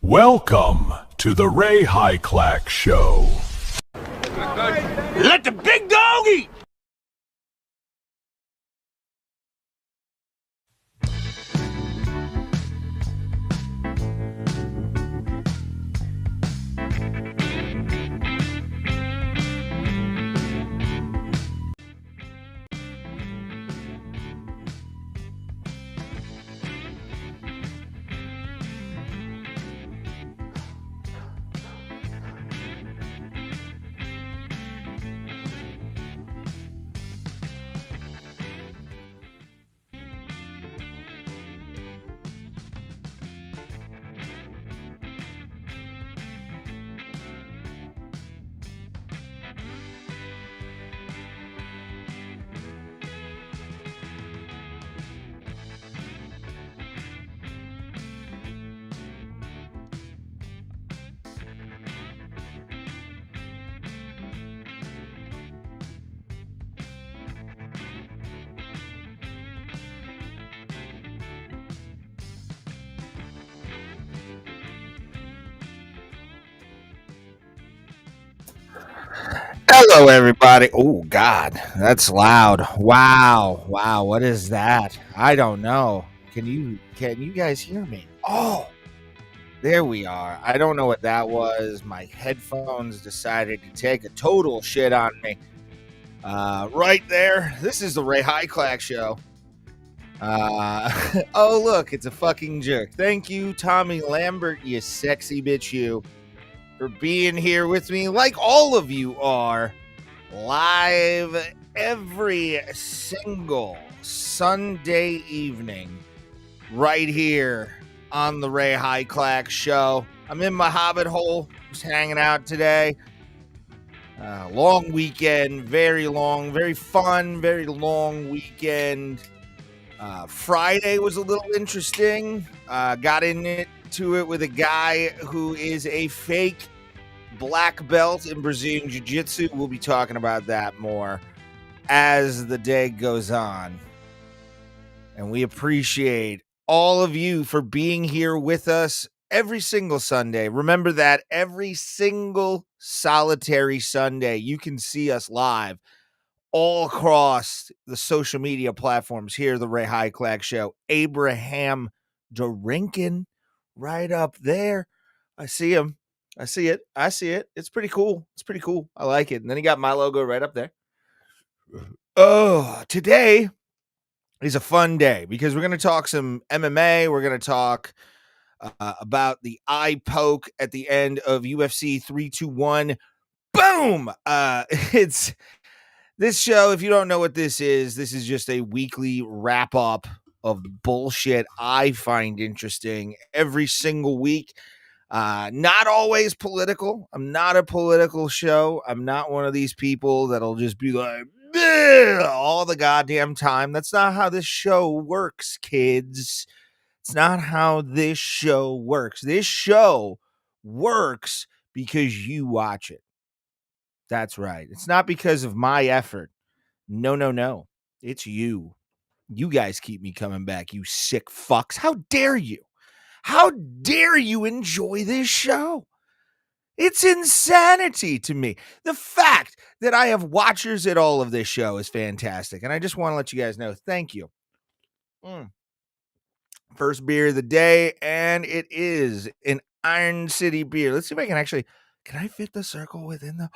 Welcome to the Ray Hyclak Show. Let the big dog eat! Hello, everybody. Oh, God, that's loud. Wow. What is that? I don't know. Can you guys hear me? Oh, there we are. I don't know what that was. My headphones decided to take a total shit on me. Right there. This is the Ray Hyclak Show. Oh, look, it's a fucking jerk. Thank you, Tommy Lambert, you sexy bitch, you, for being here with me, like all of you are, live every single Sunday evening, right here on the Ray Hyclak Show. I'm in my hobbit hole, just hanging out today. Long weekend, very long, very fun, very long weekend. Friday was a little interesting. Got into it with a guy who is a fake black belt in Brazilian Jiu-Jitsu. We'll be talking about that more as the day goes on. And we appreciate all of you for being here with us every single Sunday. Remember that every single solitary Sunday, you can see us live all across the social media platforms here, the Ray Hyclak Show. Abraham Dorinkin right up there. I see him. I see it. It's pretty cool. I like it. And then he got my logo right up there. Oh, today is a fun day because we're going to talk some MMA. We're going to talk about the eye poke at the end of UFC 321. Boom! It's this show. If you don't know what this is just a weekly wrap up of bullshit I find interesting every single week. Not always political. I'm not a political show. I'm not one of these people that'll just be like all the goddamn time. That's not how this show works, kids. It's not how this show works. This show works because you watch it. That's right. It's not because of my effort. No. It's you. You guys keep me coming back, you sick fucks. How dare you? How dare you enjoy this show? It's insanity to me. The fact that I have watchers at all of this show is fantastic. And I just want to let you guys know, thank you. First beer of the day, and it is an Iron City beer. Let's see if I can I fit the circle within the,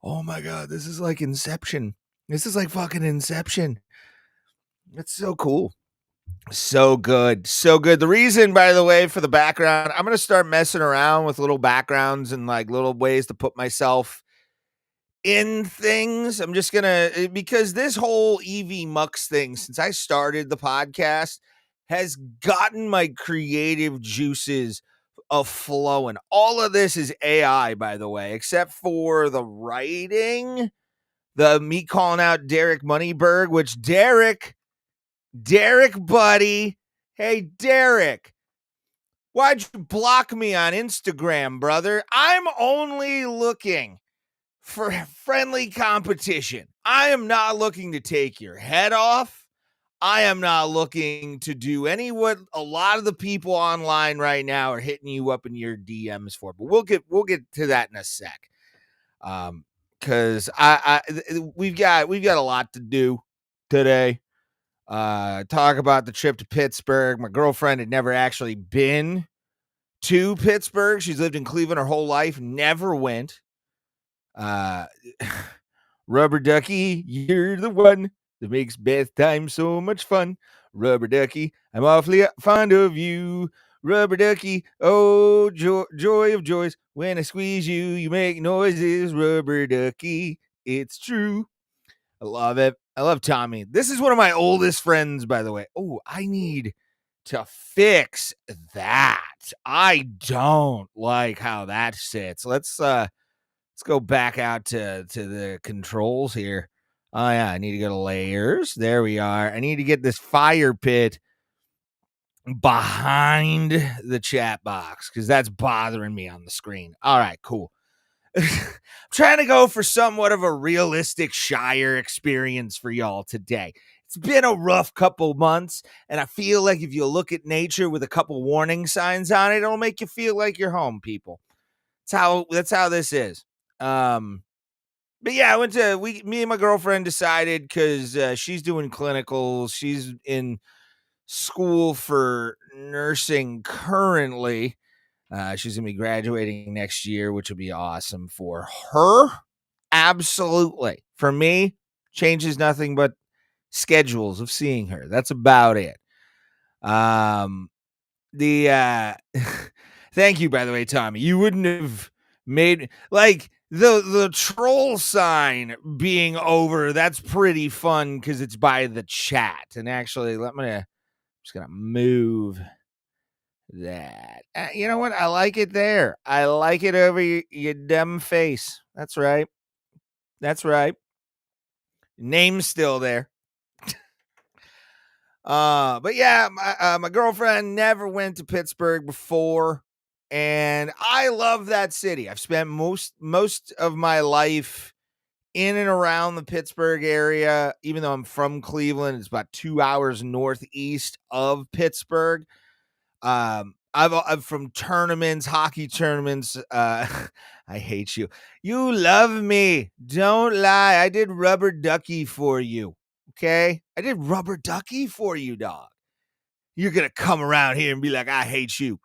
oh my God, this is like Inception. This is like fucking Inception. It's so cool. So good. The reason, by the way, for the background, I'm going to start messing around with little backgrounds and like little ways to put myself in things. I'm just going to, because this whole EV Mux thing, since I started the podcast, has gotten my creative juices flowing. All of this is AI, by the way, except for the writing, me calling out Derek Moneyberg, which Derek, buddy. Hey, Derek, why'd you block me on Instagram, brother? I'm only looking for friendly competition. I am not looking to take your head off. I am not looking to do what a lot of the people online right now are hitting you up in your DMs for, but we'll get to that in a sec. Because we've got a lot to do today. Talk about the trip to Pittsburgh. My girlfriend had never actually been to Pittsburgh. She's lived in Cleveland her whole life, never went. Rubber ducky, you're the one that makes bath time so much fun. Rubber ducky, I'm awfully fond of you. Rubber ducky, oh, joy of joys. When I squeeze you, you make noises. Rubber ducky, it's true. I love it. I love Tommy. This is one of my oldest friends, by the way. Oh, I need to fix that. I don't like how that sits. Let's go back out to the controls here. Oh yeah, I need to go to layers. There we are. I need to get this fire pit behind the chat box because that's bothering me on the screen. All right, cool. I'm trying to go for somewhat of a realistic Shire experience for y'all today. It's been a rough couple months, and I feel like if you look at nature with a couple warning signs on it, it'll make you feel like you're home, people. That's how this is. But yeah, me and my girlfriend decided because she's doing clinicals. She's in school for nursing currently. She's going to be graduating next year, which will be awesome for her. Absolutely. For me, changes nothing but schedules of seeing her. That's about it. Thank you, by the way, Tommy. You wouldn't have made like the troll sign being over. That's pretty fun because it's by the chat. And actually, I'm just gonna move that. You know what? I like it there. I like it over your dumb face. That's right. That's right. Name's still there. But yeah, my girlfriend never went to Pittsburgh before, and I love that city. I've spent most of my life in and around the Pittsburgh area. Even though I'm from Cleveland, it's about 2 hours northeast of Pittsburgh. I'm from tournaments, hockey tournaments. I hate you. You love me. Don't lie. I did rubber ducky for you. Okay? I did rubber ducky for you, dog. You're going to come around here and be like, I hate you.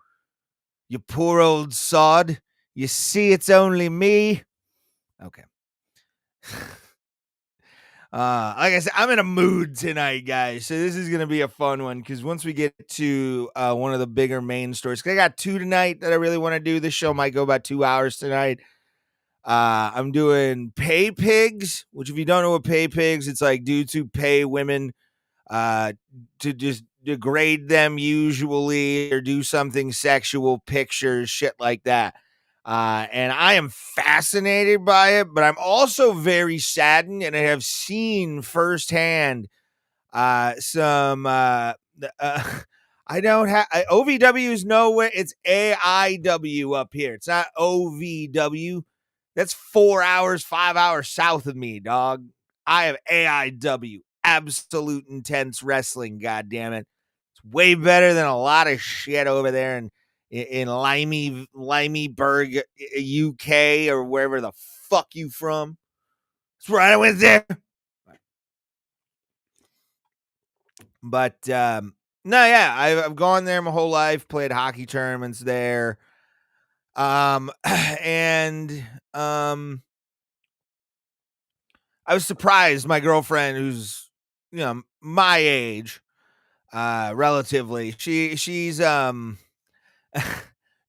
You poor old sod. You see, it's only me. Okay. Like I said, I'm in a mood tonight, guys. So this is going to be a fun one because once we get to one of the bigger main stories, 'cause I got two tonight that I really want to do. This show might go about 2 hours tonight. I'm doing pay pigs, which if you don't know what pay pigs, it's like dudes who pay women to just degrade them usually or do something sexual, pictures, shit like that. And I am fascinated by it, but I'm also very saddened, and I have seen firsthand some I don't have OVW is nowhere. It's AIW up here. It's not OVW. That's 4 hours, 5 hours south of me, dog. I have AIW, absolute intense wrestling. God damn it, it's way better than a lot of shit over there in Limeyburg, UK, or wherever the fuck you from. That's right, I went there. But no, yeah, I've gone there my whole life, played hockey tournaments there. And I was surprised my girlfriend, who's my age, relatively, she's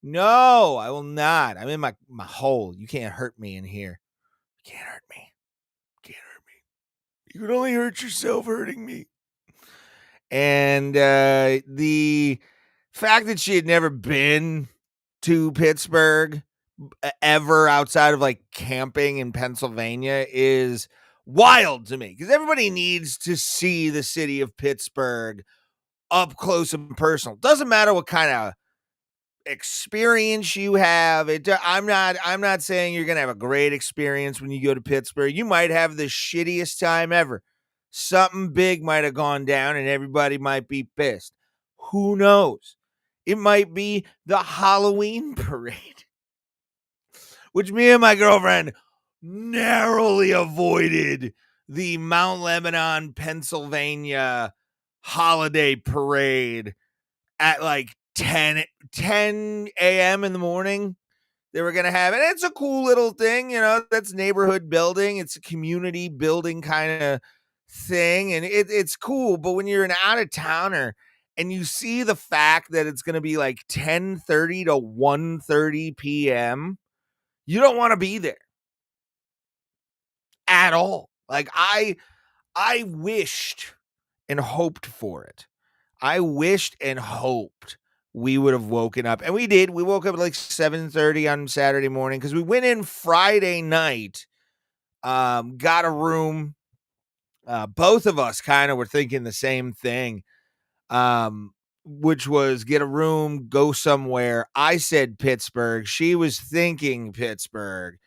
no, I will not. I'm in my hole. You can't hurt me in here. You can't hurt me. You can't hurt me. You can only hurt yourself hurting me. And the fact that she had never been to Pittsburgh ever outside of like camping in Pennsylvania is wild to me because everybody needs to see the city of Pittsburgh up close and personal. Doesn't matter what kind of experience you have. I'm not saying you're gonna have a great experience when you go to Pittsburgh. You might have the shittiest time ever. Something big might have gone down and everybody might be pissed. Who knows? It might be the Halloween parade, which me and my girlfriend narrowly avoided the Mount Lebanon, Pennsylvania holiday parade at like 10 a.m. in the morning. They were going to have it. It's a cool little thing, that's neighborhood building. It's a community building kind of thing. And it's cool. But when you're an out of towner and you see the fact that it's going to be like 10:30 to 1:30 p.m., you don't want to be there at all. Like I wished and hoped for it. I wished and hoped we would have woken up. And we did. We woke up at like 7:30 on Saturday morning because we went in Friday night, got a room. Both of us kind of were thinking the same thing, which was get a room, go somewhere. I said Pittsburgh. She was thinking Pittsburgh.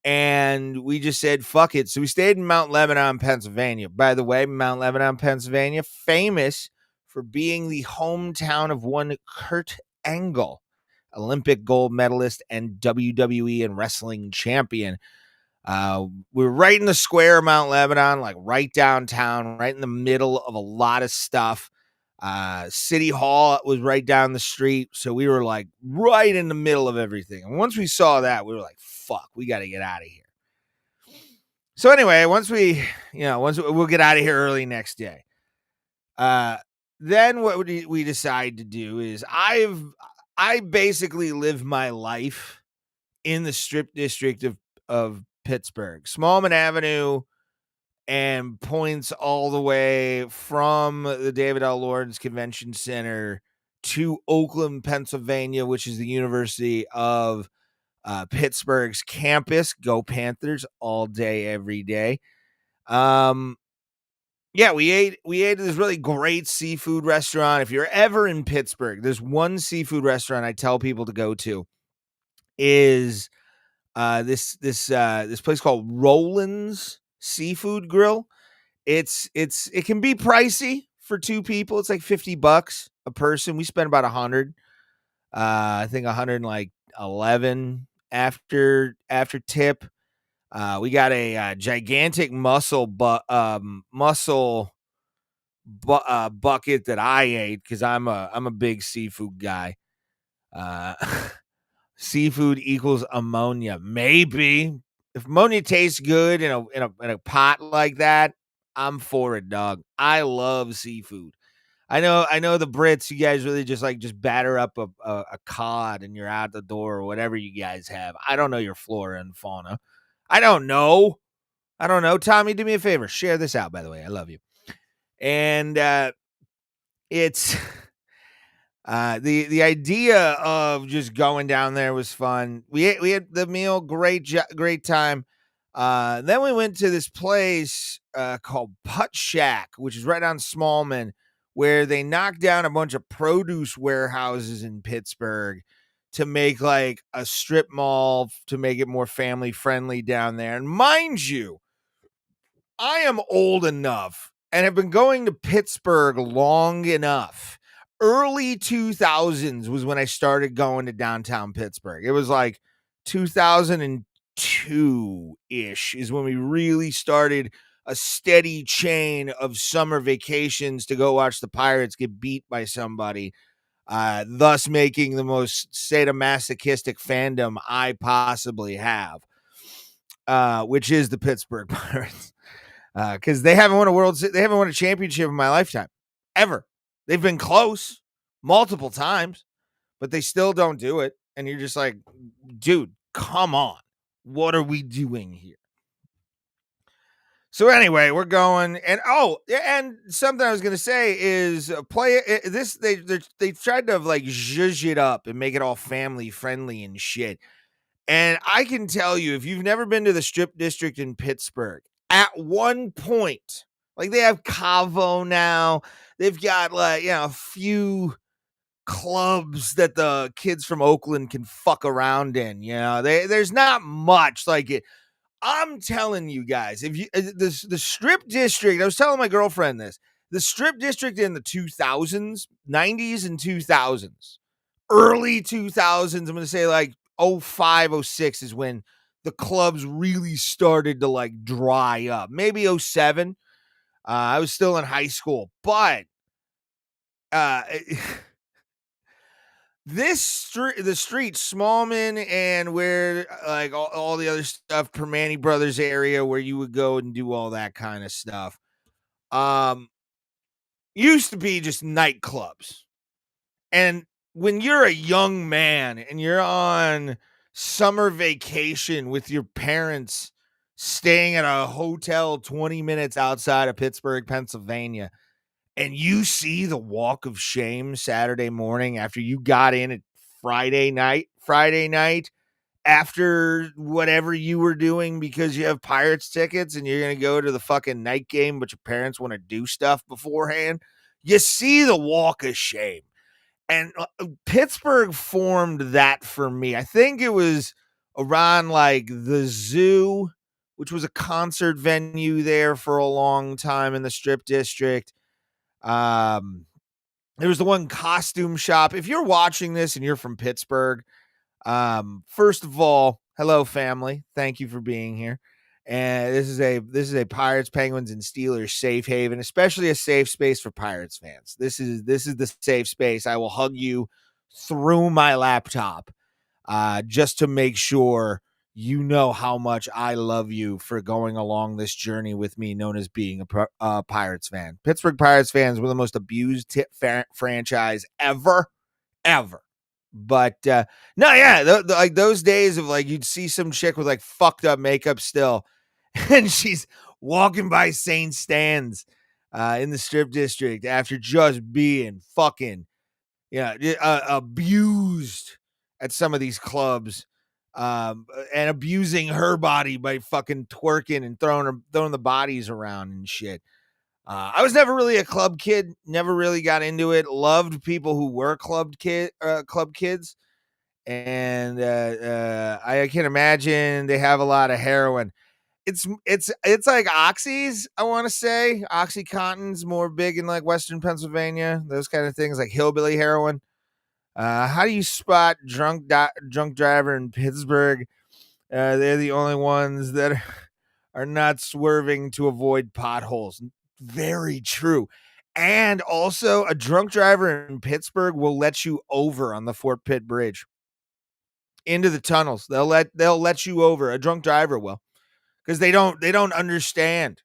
And we just said, fuck it. So we stayed in Mount Lebanon, Pennsylvania. By the way, Mount Lebanon, Pennsylvania, famous for being the hometown of one Kurt Angle, Olympic gold medalist and WWE and wrestling champion. We're right in the square of Mount Lebanon, like right downtown, right in the middle of a lot of stuff. City Hall was right down the street. So we were like right in the middle of everything. And once we saw that, we were like, fuck, we got to get out of here. So anyway, once we'll get out of here early next day. Then what we decide to do is I basically live my life in the Strip District of Pittsburgh, Smallman Avenue, and points all the way from the David L. Lawrence Convention Center to Oakland, Pennsylvania, which is the University of Pittsburgh's campus. Go Panthers all day, every day. Yeah, we ate at this really great seafood restaurant. If you're ever in Pittsburgh, there's one seafood restaurant I tell people to go to is this place called Roland's Seafood Grill. It can be pricey for two people. It's like $50 a person. We spent about 100. I think 111 after tip. We got a gigantic mussel bucket that I ate because I'm a big seafood guy. Seafood equals ammonia. Maybe if ammonia tastes good in a pot like that, I'm for it, dog. I love seafood. I know the Brits, you guys really just batter up a cod and you're out the door or whatever you guys have. I don't know your flora and fauna. I don't know. Tommy, do me a favor. Share this out, by the way. I love you. And it's the idea of just going down there was fun. We had the meal, great time. Then we went to this place called Putt Shack, which is right on Smallman, where they knocked down a bunch of produce warehouses in Pittsburgh to make like a strip mall to make it more family friendly down there. And mind you, I am old enough and have been going to Pittsburgh long enough. Early 2000s was when I started going to downtown Pittsburgh. It was like 2002-ish is when we really started a steady chain of summer vacations to go watch the Pirates get beat by somebody, thus making the most sadomasochistic fandom I possibly have, which is the Pittsburgh Pirates. Because they haven't won a championship in my lifetime, ever. They've been close multiple times, but they still don't do it. And you're just like, dude, come on. What are we doing here? So anyway, we're going, and something I was going to say is they tried to like zhuzh it up and make it all family friendly and shit. And I can tell you, if you've never been to the Strip District in Pittsburgh, at one point, like they have Cavo now, they've got like, a few clubs that the kids from Oakland can fuck around in, there's not much like it. I'm telling you guys, if you the strip district, I was telling my girlfriend this, the strip district in the 2000s, 90s and 2000s, early 2000s, I'm going to say like 05, 06 is when the clubs really started to like dry up. Maybe 07. I was still in high school, but uh the street, Smallman, and where like all the other stuff, Permani Brothers area where you would go and do all that kind of stuff, um, used to be just nightclubs. And when you're a young man and you're on summer vacation with your parents staying at a hotel 20 minutes outside of Pittsburgh, Pennsylvania, and you see the walk of shame Saturday morning after you got in at Friday night after whatever you were doing because you have Pirates tickets and you're going to go to the fucking night game, but your parents want to do stuff beforehand. You see the walk of shame. And Pittsburgh formed that for me. I think it was around like the Zoo, which was a concert venue there for a long time in the Strip District. There was the one costume shop. If you're watching this and you're from Pittsburgh, first of all, hello family. Thank you for being here. And this is a Pirates, Penguins, and Steelers safe haven, especially a safe space for Pirates fans. This is the safe space. I will hug you through my laptop, just to make sure you know how much I love you for going along this journey with me, known as being a Pirates fan. Pittsburgh Pirates fans were the most abused franchise ever. But no, yeah, like those days of like you'd see some chick with like fucked up makeup still, and she's walking by St. Stan's in the Strip District after just being fucking abused at some of these clubs, and abusing her body by fucking twerking and throwing the bodies around and shit. I was never really a club kid, never really got into it. Loved people who were club kids. And I can imagine they have a lot of heroin. It's like oxys. I want to say OxyContin's more big in like Western Pennsylvania. Those kind of things like hillbilly heroin. How do you spot drunk driver in Pittsburgh? They're the only ones that are not swerving to avoid potholes. Very true. And also, a drunk driver in Pittsburgh will let you over on the Fort Pitt Bridge into the tunnels. They'll let you over. A drunk driver will, because they don't understand.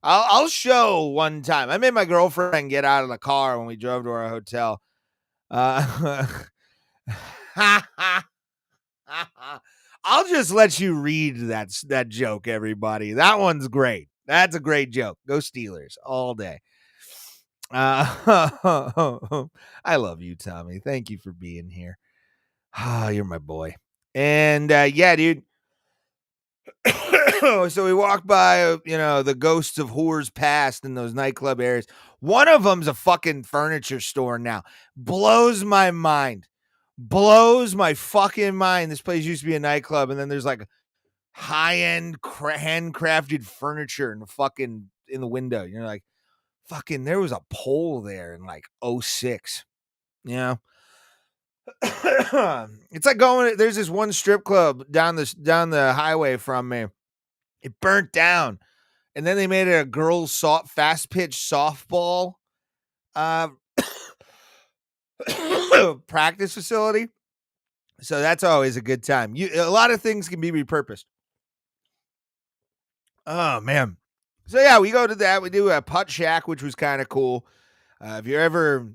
I'll show one time. I made my girlfriend get out of the car when we drove to our hotel. I'll just let you read that joke, everybody. That one's great. That's a great joke. Go Steelers all day. I love you, Tommy. Thank you for being here. You're my boy. And yeah, dude. So we walk by, the ghosts of whores past in those nightclub areas. One of them's a fucking furniture store now. Blows my mind. Blows my fucking mind. This place used to be a nightclub, and then there's like high-end handcrafted furniture in the window. You're like, fucking, there was a pole there in like 06. It's like there's this one strip club down the highway from me. It burnt down, and then they made it a girls' fast pitch softball practice facility. So that's always a good time. A lot of things can be repurposed. Oh man. So yeah, we go to that. We do a putt shack, which was kind of cool. If you're ever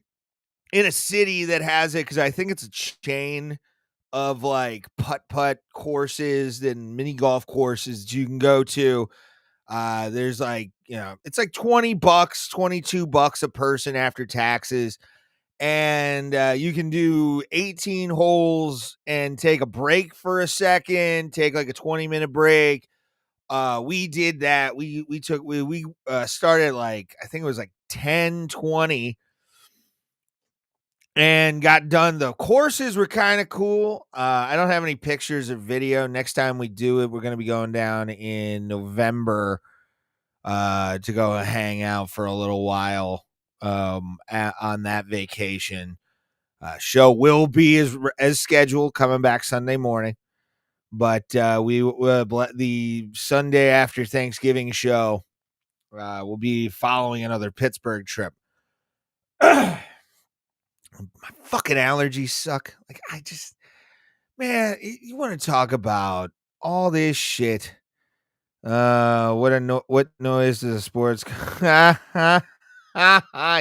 in a city that has it, because I think it's a chain of like putt courses and mini golf courses that you can go to. There's like, it's like $20, $22 a person after taxes. And you can do 18 holes and take a break for a second, take like a 20-minute break. We did that. We started like, I think it was like 10:20, and got done. The courses were kind of cool. I don't have any pictures or video. Next time we do it, we're going to be going down in November to go hang out for a little while on that vacation. Show will be as scheduled, coming back Sunday morning. But the Sunday after Thanksgiving show will be following another Pittsburgh trip. My fucking allergies suck. Like, man, you want to talk about all this shit. What noise does a sports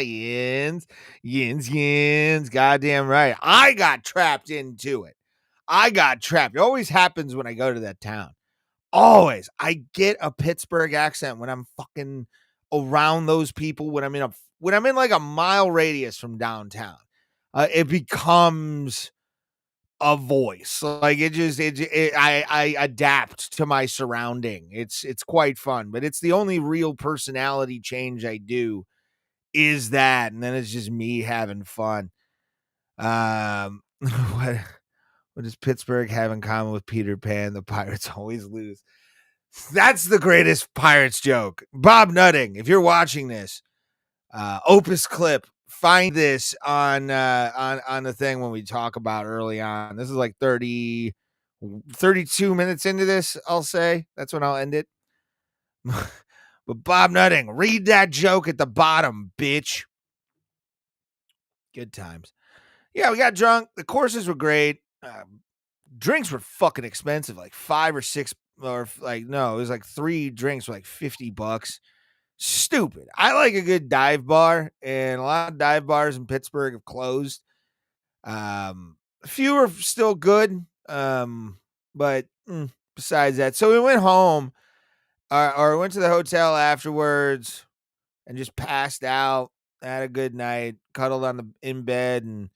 yins. Goddamn right. I got trapped into it. It always happens when I go to that town. Always. I get a Pittsburgh accent when I'm fucking around those people, when I'm in like a mile radius from downtown. It becomes a voice. Like I adapt to my surrounding. It's quite fun, but it's the only real personality change I do is that, and then it's just me having fun. What does Pittsburgh have in common with Peter Pan? The pirates always lose. That's the greatest Pirates joke. Bob Nutting, if you're watching this, Opus clip, find this on the thing when we talk about early on. This is like 32 minutes into this, I'll say. That's when I'll end it. But Bob Nutting, read that joke at the bottom, bitch. Good times. Yeah, we got drunk. The courses were great. Drinks were fucking expensive, like 5 or 6, or like, no, it was like 3 drinks for like $50. Stupid. I like a good dive bar, and a lot of dive bars in Pittsburgh have closed. A few are still good, but besides that, so we went home, or went to the hotel afterwards, and just passed out. Had a good night, cuddled in bed, and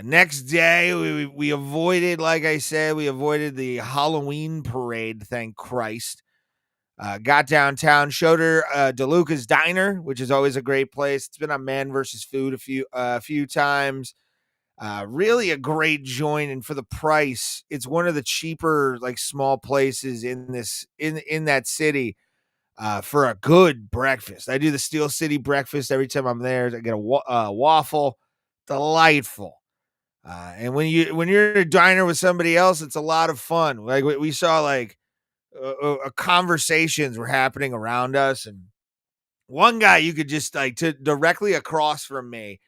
next day we avoided, like I said, the Halloween parade. Thank Christ. Got downtown, showed her DeLuca's Diner, which is always a great place. It's been on Man vs. Food a few times. Really a great joint, and for the price, it's one of the cheaper, like, small places in that city for a good breakfast. I do the Steel City breakfast every time I'm there. I get a waffle, delightful. And when you're in a diner with somebody else, it's a lot of fun. Like, we saw, like, conversations were happening around us, and one guy you could just, like, to directly across from me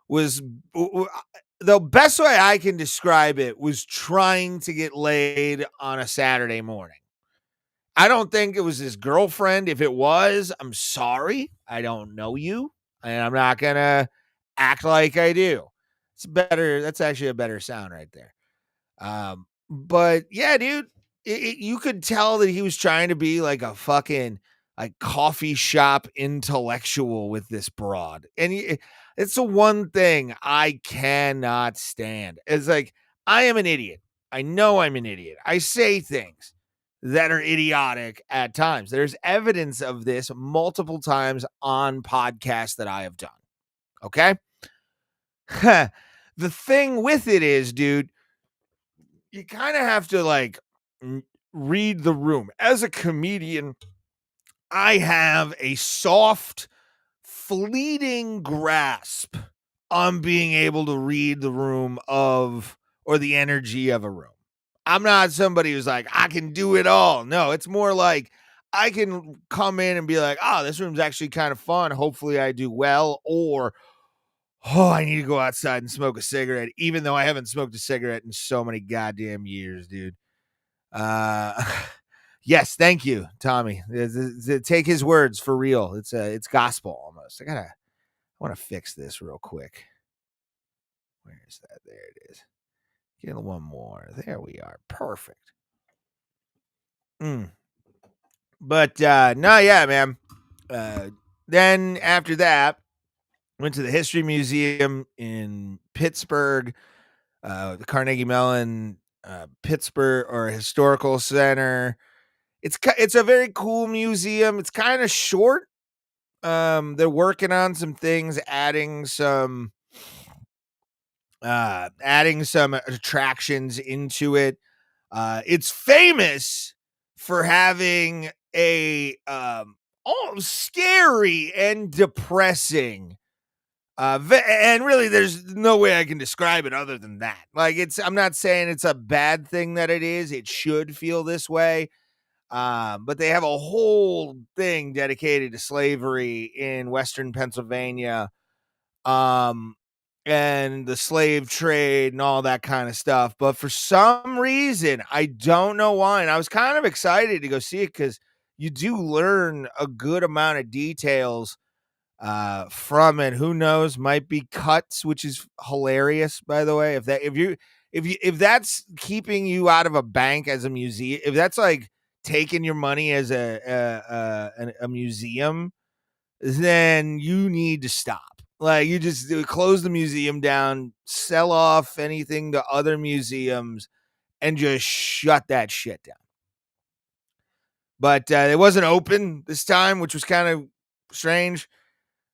was the best way I can describe it was trying to get laid on a Saturday morning. I don't think it was his girlfriend. If it was, I'm sorry. I don't know you, and I'm not gonna act like I do. It's better. That's actually a better sound right there. But yeah, dude, you could tell that he was trying to be like a fucking, like, coffee shop intellectual with this broad. And it's the one thing I cannot stand. It's like, I am an idiot. I know I'm an idiot. I say things that are idiotic at times. There's evidence of this multiple times on podcasts that I have done. Okay? The thing with it is, dude, you kind of have to, like, read the room. As a comedian, I have a soft, fleeting grasp on being able to read the room or the energy of a room. I'm not somebody who's like, I can do it all. No, it's more like I can come in and be like, oh, this room's actually kind of fun. Hopefully I do well. Or, oh, I need to go outside and smoke a cigarette, even though I haven't smoked a cigarette in so many goddamn years, dude. Yes, thank you, Tommy. Take his words for real. It's gospel almost. I want to fix this real quick. Where is that? There it is. Get one more. There we are. Perfect. But no, yeah, man. Then after that, went to the History Museum in Pittsburgh, the Carnegie Mellon Pittsburgh or Historical Center. It's a very cool museum. It's kind of short. They're working on some things, adding some adding some attractions into it. It's famous for having a scary and depressing. And really, there's no way I can describe it other than that. Like, I'm not saying it's a bad thing that it is. It should feel this way. But they have a whole thing dedicated to slavery in Western Pennsylvania. And the slave trade and all that kind of stuff. But for some reason, I don't know why. And I was kind of excited to go see it because you do learn a good amount of details from it. Who knows? Might be cuts, which is hilarious, by the way. If that's keeping you out of a bank as a museum, if that's like taking your money as a museum, then you need to stop. Like, you just close the museum down, sell off anything to other museums, and just shut that shit down. But it wasn't open this time, which was kind of strange.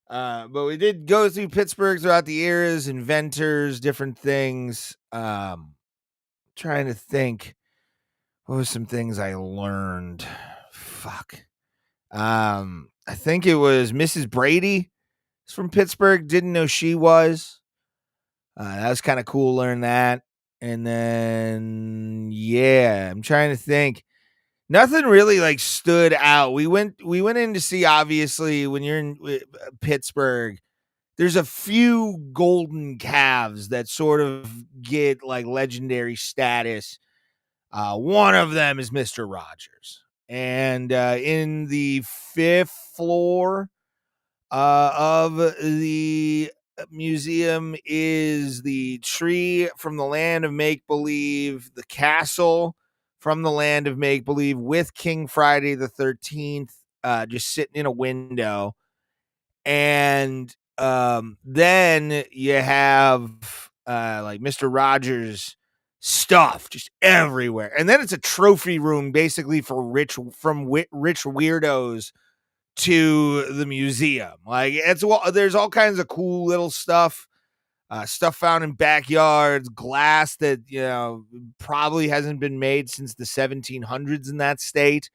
But we did go through Pittsburgh throughout the eras, inventors, different things. Trying to think, what was some things I learned? Fuck. I think it was Mrs. Brady. It's from Pittsburgh. Didn't know she was. That was kind of cool. Learn that. And then, yeah, I'm trying to think. Nothing really like stood out. We went in to see, obviously, when you're in Pittsburgh, there's a few golden calves that sort of get like legendary status. One of them is Mr. Rogers. And in the 5th floor of the museum is the tree from the land of make believe, the castle from the land of make believe with King Friday the 13th just sitting in a window. And then you have like Mr. Rogers stuff just everywhere. And then it's a trophy room basically for rich weirdos to the museum. Like, there's all kinds of cool little stuff. Stuff found in backyards, glass that, probably hasn't been made since the 1700s in that state.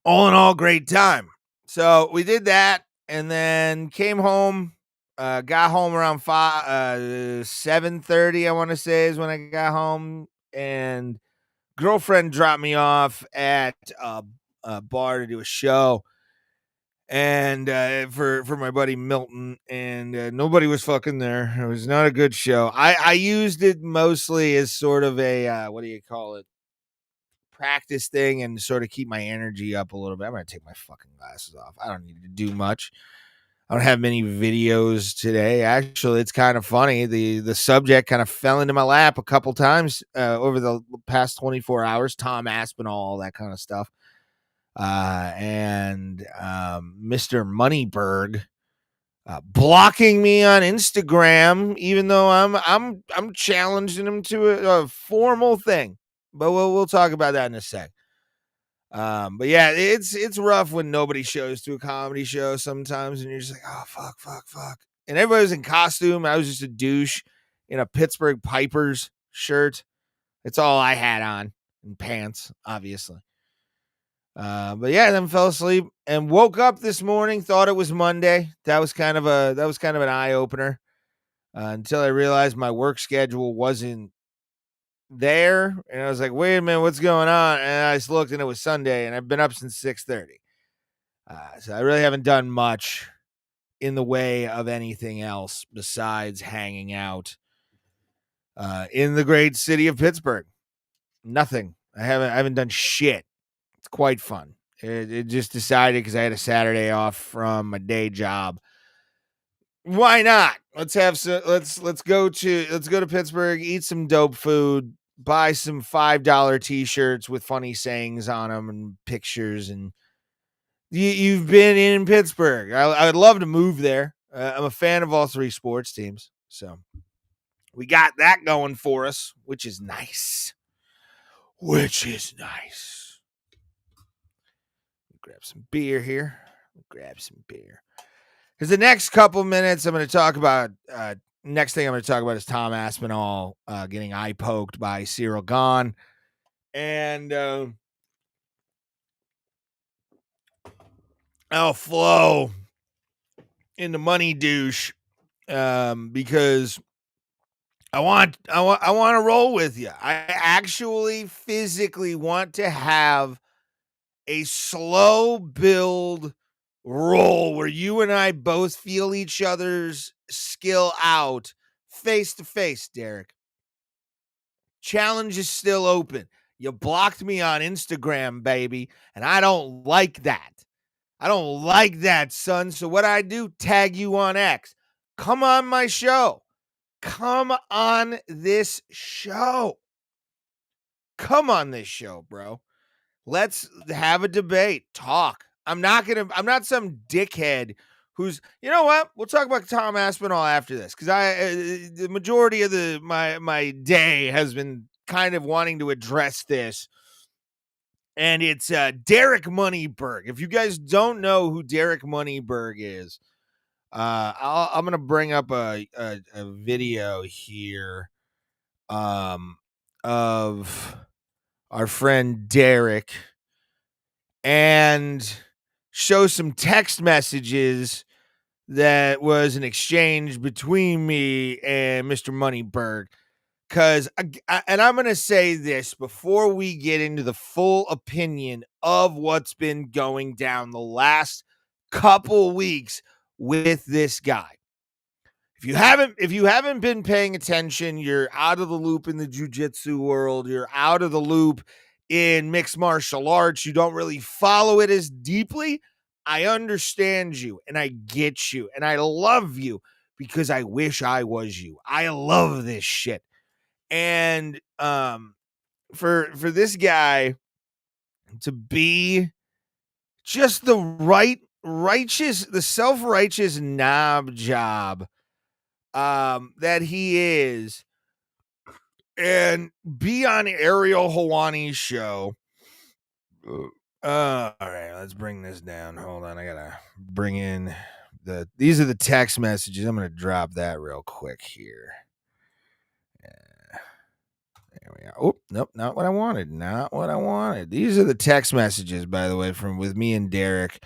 All in all, great time. So we did that and then came home. Got home around 7:30, I want to say, is when I got home. And girlfriend dropped me off at a bar to do a show. And for my buddy Milton, and nobody was fucking there. It was not a good show. I used it mostly as sort of a what do you call it, practice thing, and sort of keep my energy up a little bit. I'm gonna take my fucking glasses off. I don't need to do much. I don't have many videos today. Actually, it's kind of funny. The subject kind of fell into my lap a couple times over the past 24 hours. Tom Aspinall, all that kind of stuff. And Mr. Moneyberg blocking me on Instagram, even though I'm challenging him to a formal thing. But we'll talk about that in a sec. But yeah, it's rough when nobody shows to a comedy show sometimes, and you're just like, oh fuck. And everybody was in costume. I was just a douche in a Pittsburgh Pipers shirt. It's all I had on, and pants, obviously. But yeah, then fell asleep and woke up this morning. Thought it was Monday. That was kind of an eye opener until I realized my work schedule wasn't there, and I was like, "Wait a minute, what's going on?" And I just looked, and it was Sunday, and I've been up since 6:30. So I really haven't done much in the way of anything else besides hanging out in the great city of Pittsburgh. Nothing. I haven't done shit. It's quite fun. It just decided because I had a Saturday off from my day job. Why not? Let's go to Pittsburgh, eat some dope food, buy some $5 t-shirts with funny sayings on them and pictures. And you've been in Pittsburgh. I would love to move there. I'm a fan of all 3 sports teams, so we got that going for us, which is nice. Grab some beer here. Because the next couple minutes I'm going to talk about next thing I'm going to talk about is Tom Aspinall getting eye poked by Cyril Gahn. And I'll flow into money douche because I want to roll with you. I actually physically want to have a slow build roll where you and I both feel each other's skill out face to face, Derek. Challenge is still open. You blocked me on Instagram, baby, and I don't like that. I don't like that, son. So what I do, tag you on X. Come on my show. Come on this show. Come on this show, bro. Let's have a debate. Talk. I'm not some dickhead who's, you know what? We'll talk about Tom Aspinall after this, because the majority of my day has been kind of wanting to address this. And it's Derek Moneyberg. If you guys don't know who Derek Moneyberg is, I'm gonna bring up a video here of our friend Derek and show some text messages that was an exchange between me and Mr. Moneyberg. Because, and I'm going to say this before we get into the full opinion of what's been going down the last couple weeks with this guy. If you haven't been paying attention, you're out of the loop in the jiu-jitsu world. You're out of the loop in mixed martial arts. You don't really follow it as deeply. I understand you and I get you and I love you because I wish I was you. I love this shit. And for this guy to be just the self-righteous knob job that he is, and be on Ariel Helwani's show. All right, let's bring this down. Hold on, I gotta bring in these are the text messages. I'm gonna drop that real quick here. There we are. Oh, nope, not what I wanted. Not what I wanted. These are the text messages, by the way, from with me and Derek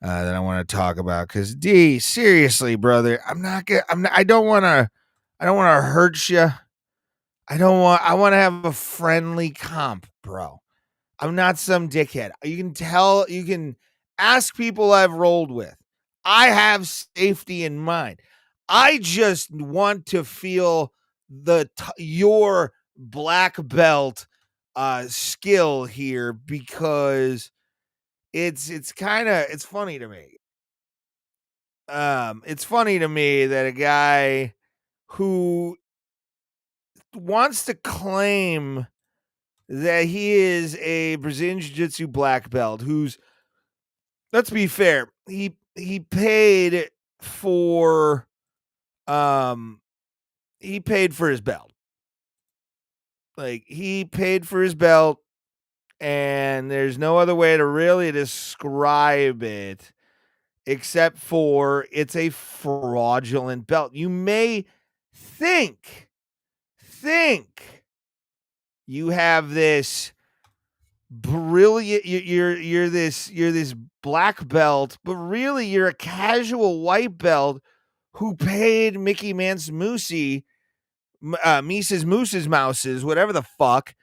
that I want to talk about. Because D, seriously, brother, I don't want to hurt you. I want to have a friendly comp, bro. I'm not some dickhead. You can ask people I've rolled with. I have safety in mind. I just want to feel your black belt skill here, because it's funny to me. It's funny to me that a guy who wants to claim that he is a Brazilian Jiu-Jitsu black belt, who's, let's be fair, he paid for his belt. Like, he paid for his belt, and there's no other way to really describe it except for it's a fraudulent belt. You may think you have this brilliant, you're this black belt, but really you're a casual white belt who paid Mickey Mance Moosey, Mises Moose's Mouses, whatever the fuck,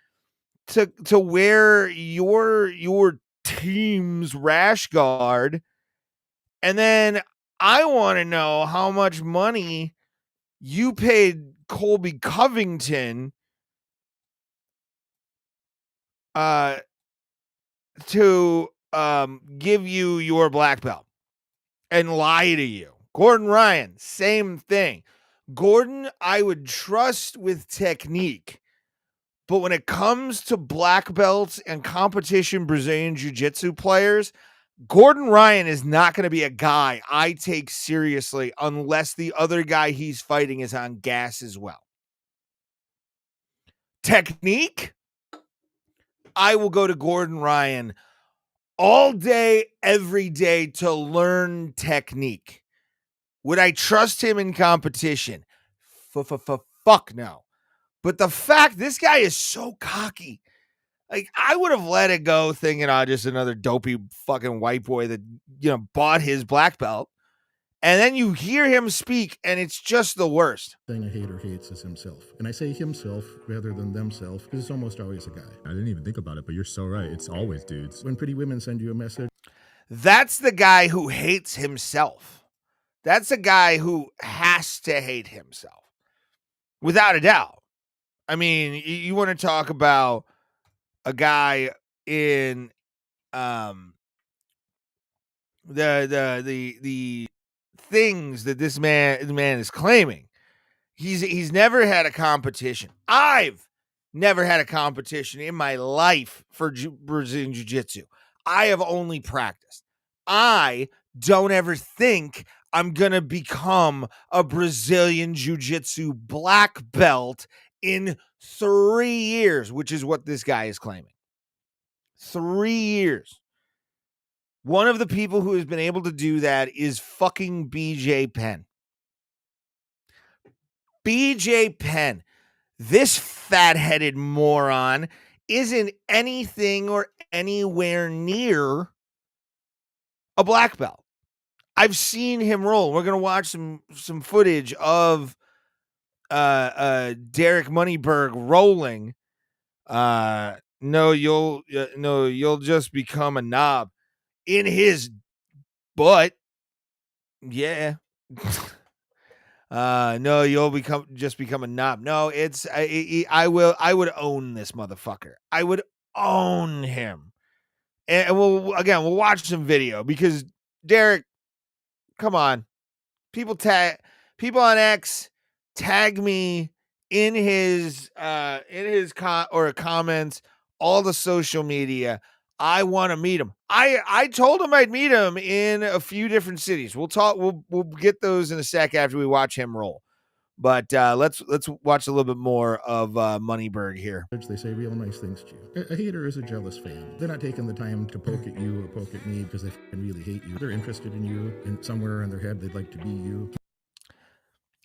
to wear your team's rash guard. And then I want to know how much money you paid Colby Covington to give you your black belt and lie to you. Gordon Ryan, same thing. Gordon, I would trust with technique, but when it comes to black belts and competition Brazilian Jiu-Jitsu players, Gordon Ryan is not going to be a guy I take seriously unless the other guy he's fighting is on gas as well. Technique, I will go to Gordon Ryan all day, every day to learn technique. Would I trust him in competition? Fuck no. But the fact this guy is so cocky, like I would have let it go thinking, just another dopey fucking white boy that, bought his black belt. And then you hear him speak and it's just the worst. Thing a hater hates is himself. And I say himself rather than themself because it's almost always a guy. I didn't even think about it, but you're so right. It's always dudes. When pretty women send you a message. That's the guy who hates himself. That's a guy who has to hate himself. Without a doubt. I mean, you want to talk about a guy in the things that this man is claiming. He's never had a competition. I've never had a competition in my life for Brazilian Jiu-Jitsu. I have only practiced. I don't ever think I'm going to become a Brazilian Jiu-Jitsu black belt in 3 years, which is what this guy is claiming. 3 years. One of the people who has been able to do that is fucking BJ Penn. BJ Penn, this fat-headed moron, isn't anything or anywhere near a black belt. I've seen him roll. We're gonna watch some footage of Derek Moneyberg rolling. You'll just become a knob in his butt. Yeah. No, you'll become a knob. No, it's I would own this motherfucker. I would own him. And we'll watch some video because Derek, come on. People on X tag me in his comments, all the social media. I want to meet him. I told him I'd meet him in a few different cities. We'll talk. We'll get those in a sec after we watch him roll. But let's watch a little bit more of Moneyberg here. They say real nice things to you. A hater is a jealous fan. They're not taking the time to poke at you or poke at me because they really hate you. They're interested in you, and somewhere in their head they'd like to be you.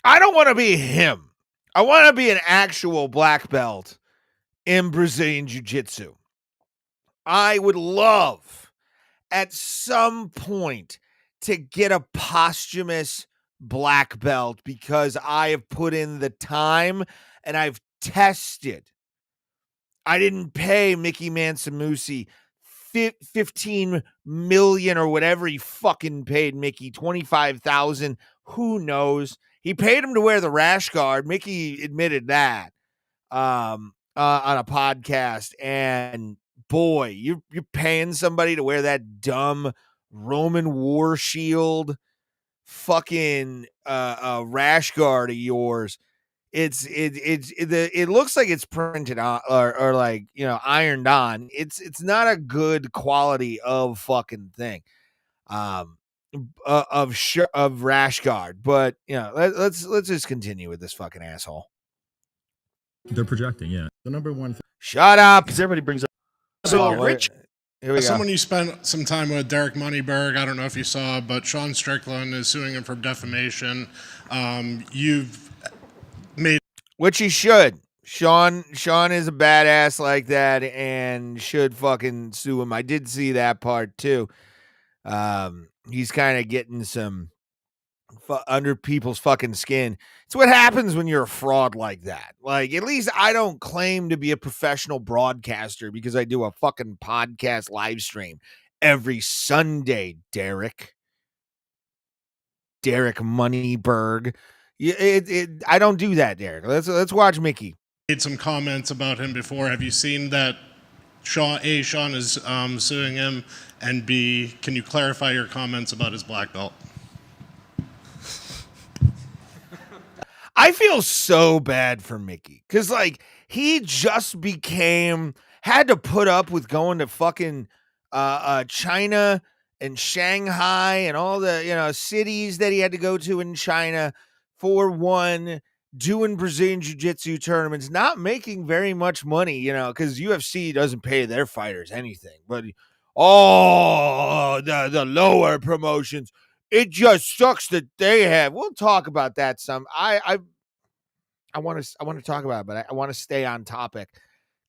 I don't want to be him. I want to be an actual black belt in Brazilian Jiu-Jitsu. I would love at some point to get a posthumous black belt because I have put in the time and I've tested. I didn't pay Mickey Mansamusi 15 million or whatever he fucking paid Mickey, 25,000. Who knows? He paid him to wear the rash guard. Mickey admitted that on a podcast. And boy, you're paying somebody to wear that dumb Roman war shield fucking rash guard of yours. It looks like it's printed on or like, ironed on. It's not a good quality of fucking thing. Of rash guard, but let's just continue with this fucking asshole. They're projecting, yeah. The number one. Shut up. Because everybody brings up. So Rich, here we go. Someone you spent some time with, Derek Moneyberg. I don't know if you saw, but Sean Strickland is suing him for defamation. You've made, which he should. Sean is a badass like that and should fucking sue him. I did see that part too. He's kind of getting some under people's fucking skin. It's what happens when you're a fraud like that. Like, at least I don't claim to be a professional broadcaster because I do a fucking podcast live stream every Sunday, Derek Moneyberg. I don't do that, Derek. Let's watch Mickey. Made some comments about him before. Have you seen that? Sean is suing him, and B, can you clarify your comments about his black belt? I feel so bad for Mickey because, like, he just had to put up with going to fucking China and Shanghai and all the cities that he had to go to in China for one, doing Brazilian Jiu-Jitsu tournaments, not making very much money, because UFC doesn't pay their fighters anything. But the lower promotions, it just sucks that they have. We'll talk about that some. I want to talk about it, but I want to stay on topic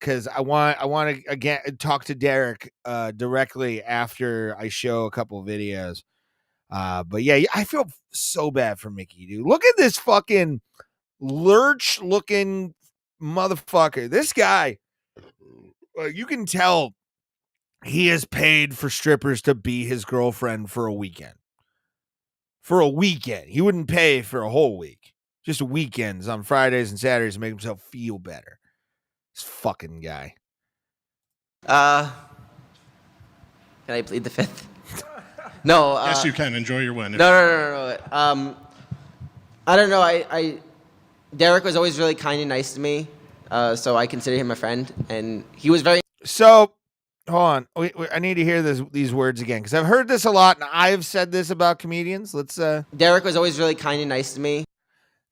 because I want to again talk to Derek directly after I show a couple of videos. But yeah, I feel so bad for Mickey, dude. Look at this fucking lurch looking motherfucker. This guy, you can tell he has paid for strippers to be his girlfriend for a weekend. For a weekend. He wouldn't pay for a whole week. Just weekends on Fridays and Saturdays to make himself feel better. This fucking guy. Can I plead the fifth? No. Yes, you can. Enjoy your win. No. I don't know. Derek was always really kind and nice to me, so I consider him a friend, and he was very. So, hold on. I need to hear these words again because I've heard this a lot, and I've said this about comedians. Derek was always really kind and nice to me.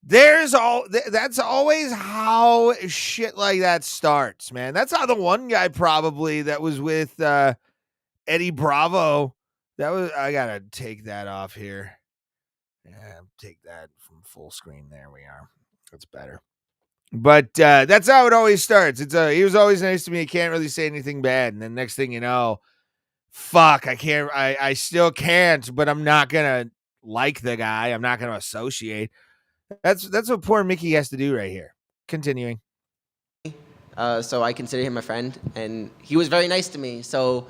That's always how shit like that starts, man. That's how the one guy probably that was with Eddie Bravo. I gotta take that off here. Yeah, take that from full screen. There we are. That's better. But that's how it always starts. He was always nice to me. I can't really say anything bad. And then next thing you know, fuck, I still can't, but I'm not gonna like the guy. I'm not gonna associate. That's what poor Mickey has to do right here. Continuing. So I consider him a friend, and he was very nice to me. So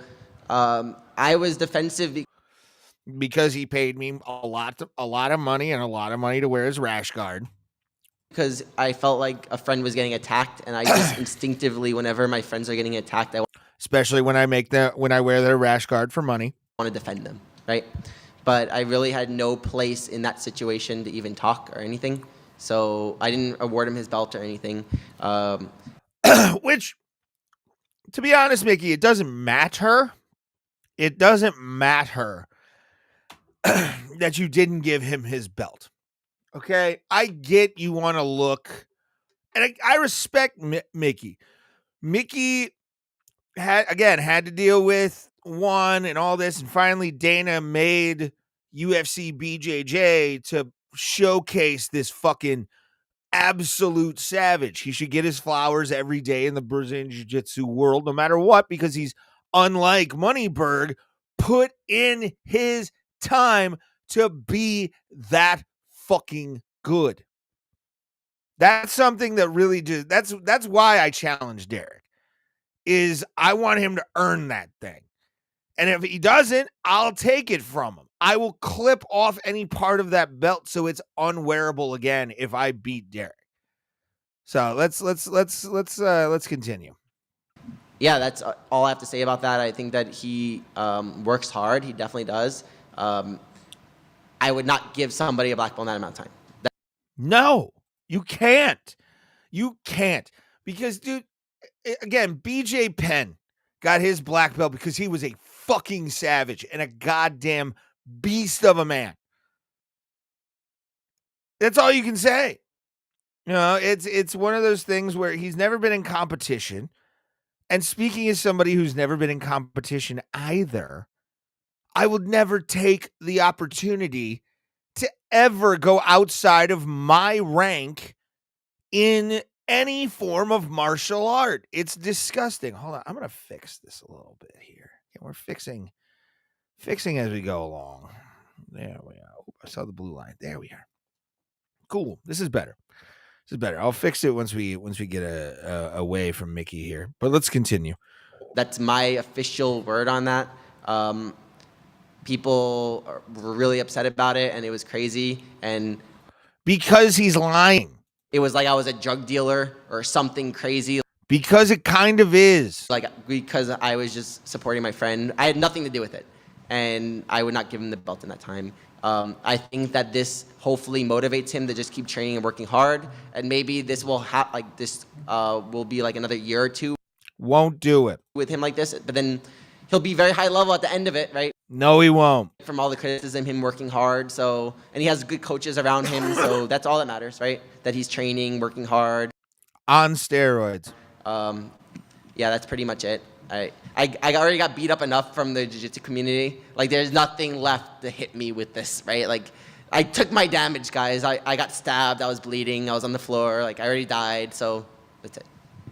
I was defensive because he paid me a lot of money and a lot of money to wear his rash guard. Because I felt like a friend was getting attacked, and I just instinctively, whenever my friends are getting attacked, especially when I wear their rash guard for money, want to defend them, right? But I really had no place in that situation to even talk or anything. So I didn't award him his belt or anything. Which, to be honest, Mickey, it doesn't matter. It doesn't matter that you didn't give him his belt. Okay? I get you want to look, and I respect Mickey. Mickey had to deal with one and all this, and finally Dana made UFC BJJ to showcase this fucking absolute savage. He should get his flowers every day in the Brazilian Jiu-Jitsu world, no matter what, because he's, unlike Moneyberg, put in his time to be that fucking good. That's something that really that's why I challenge Derek. Is I want him to earn that thing. And if he doesn't, I'll take it from him. I will clip off any part of that belt so it's unwearable again if I beat Derek. So let's continue. Yeah, that's all I have to say about that. I think that he works hard. He definitely does. I would not give somebody a black belt in that amount of time. No, you can't. You can't. Because, dude, again, BJ Penn got his black belt because he was a fucking savage and a goddamn beast of a man. That's all you can say. You know, it's one of those things where he's never been in competition. And speaking as somebody who's never been in competition either, I would never take the opportunity to ever go outside of my rank in any form of martial art. It's disgusting. Hold on. I'm going to fix this a little bit here. Yeah, we're fixing as we go along. There we are. Oh, I saw the blue line. There we are. Cool. This is better. I'll fix it once we get away from Mickey here. But let's continue. That's my official word on that. People were really upset about it, and it was crazy. And because he's lying. It was like I was a drug dealer or something crazy. Because it kind of is. Because I was just supporting my friend. I had nothing to do with it. And I would not give him the belt in that time. I think that this hopefully motivates him to just keep training and working hard. And maybe this will will be like another year or two. Won't do it. With him like this. But then he'll be very high level at the end of it, right? No, he won't. From all the criticism, him working hard. And he has good coaches around him. So that's all that matters, right? That he's training, working hard. On steroids. Yeah, that's pretty much it. I already got beat up enough from the jiu-jitsu community. Like, there's nothing left to hit me with this, right? Like, I took my damage, guys. I got stabbed. I was bleeding. I was on the floor. Like, I already died. So that's it.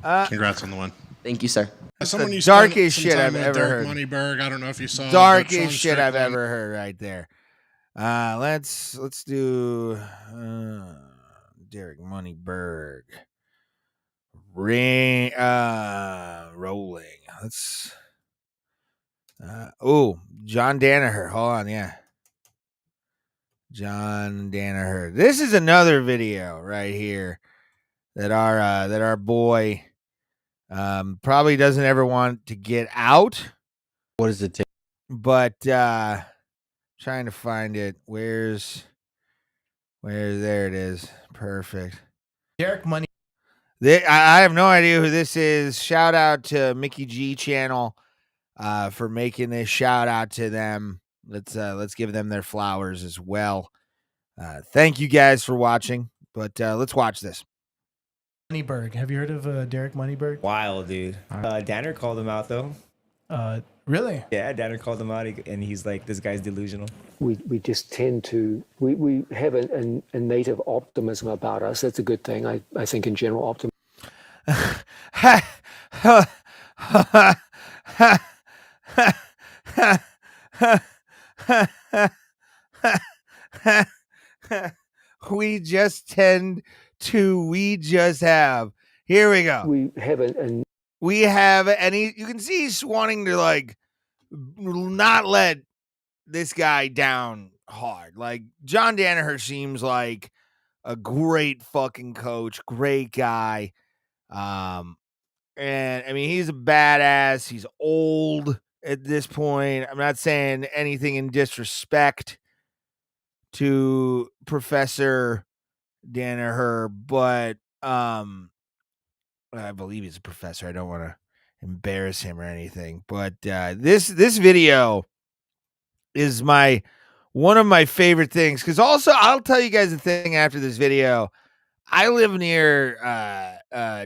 Congrats on the win. Thank you, sir. Someone you darkest spent some shit time I've with, ever Derek heard. Moneyberg. I don't know if you saw Darkest Sean shit I've Strickland. ever heard right there. Let's do Derek Moneyberg. Rolling. Let's John Danaher. Hold on, yeah. John Danaher. This is another video right here that our boy probably doesn't ever want to get out. What does it take? But trying to find it. Where there it is. Perfect. Derek Money. I have no idea who this is. Shout out to Mickey G channel for making this. Shout out to them. Let's give them their flowers as well. Thank you guys for watching. But let's watch this. Moneyberg. Have you heard of Derek Moneyberg? Wild, dude. Danner called him out, though. Really? Yeah, Danner called him out, and he's like, this guy's delusional. We just tend to, we have a native optimism about us. That's a good thing. I think in general, optimism. We just have. Here we go. We have and you can see he's wanting to like not let this guy down hard. Like John Danaher seems like a great fucking coach, great guy. And I mean, he's a badass. He's old at this point. I'm not saying anything in disrespect to Professor Danaher, but I believe he's a professor. I don't want to embarrass him or anything, but this video is one of my favorite things, because also I'll tell you guys the thing after this video. I live near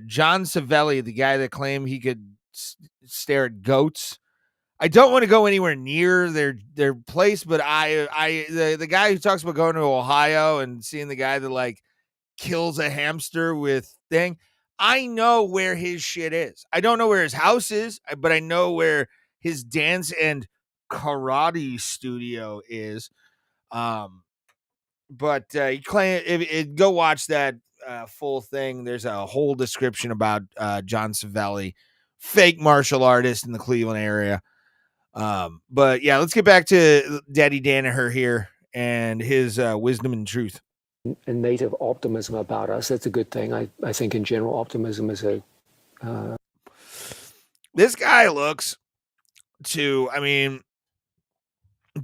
John Savelli, the guy that claimed he could stare at goats. I don't want to go anywhere near their place, but the guy who talks about going to Ohio and seeing the guy that like kills a hamster with thing, I know where his shit is. I don't know where his house is, but I know where his dance and karate studio is. But you claim go watch that full thing. There's a whole description about John Savelli, fake martial artist in the Cleveland area. But yeah, let's get back to Daddy Danaher here and his wisdom and truth. a native optimism about us. That's a good thing. I think in general, optimism is a... This guy looks to, I mean,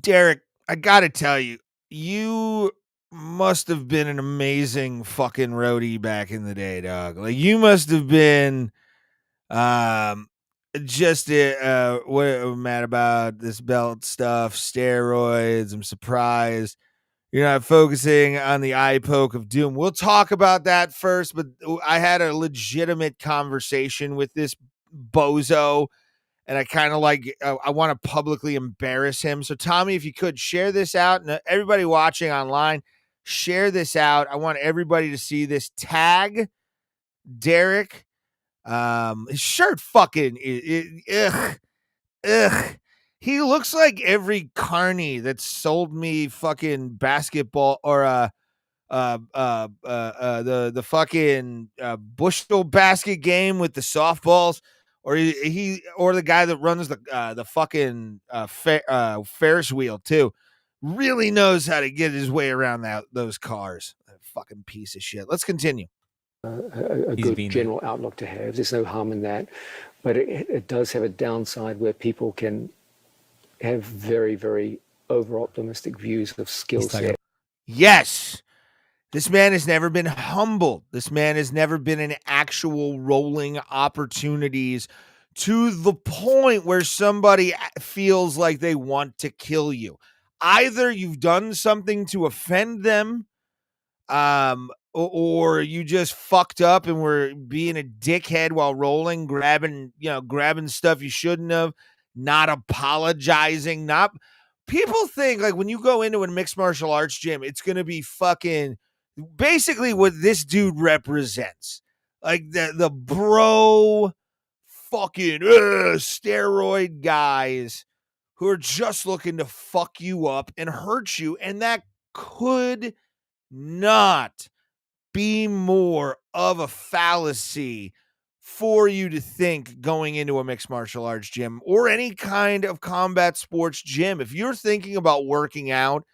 Derek, I got to tell you, you must have been an amazing fucking roadie back in the day, dog. Like, you must have been just what I'm mad about this belt stuff, steroids. I'm surprised you're not focusing on the eye poke of doom. We'll talk about that first, but I had a legitimate conversation with this bozo, and I kind of like, I want to publicly embarrass him. So Tommy, if you could share this out, and everybody watching online, share this out. I want everybody to see this. Tag Derek. His shirt fucking ugh. He looks like every carny that sold me fucking basketball or the fucking bushel basket game with the softballs, or or the guy that runs the fucking Ferris wheel too. Really knows how to get his way around those cars. That fucking piece of shit. Let's continue. a good general outlook to have. There's no harm in that, but it does have a downside where people can have very, very over-optimistic views of skill set. Yes. This man has never been humbled. This man has never been in actual rolling opportunities to the point where somebody feels like they want to kill you. Either you've done something to offend them, or you just fucked up and were being a dickhead while rolling, grabbing stuff you shouldn't have, not apologizing, not people think like when you go into a mixed martial arts gym, it's going to be fucking basically what this dude represents. Like the bro fucking steroid guys who are just looking to fuck you up and hurt you. And that could not be more of a fallacy for you to think going into a mixed martial arts gym or any kind of combat sports gym. If you're thinking about working out,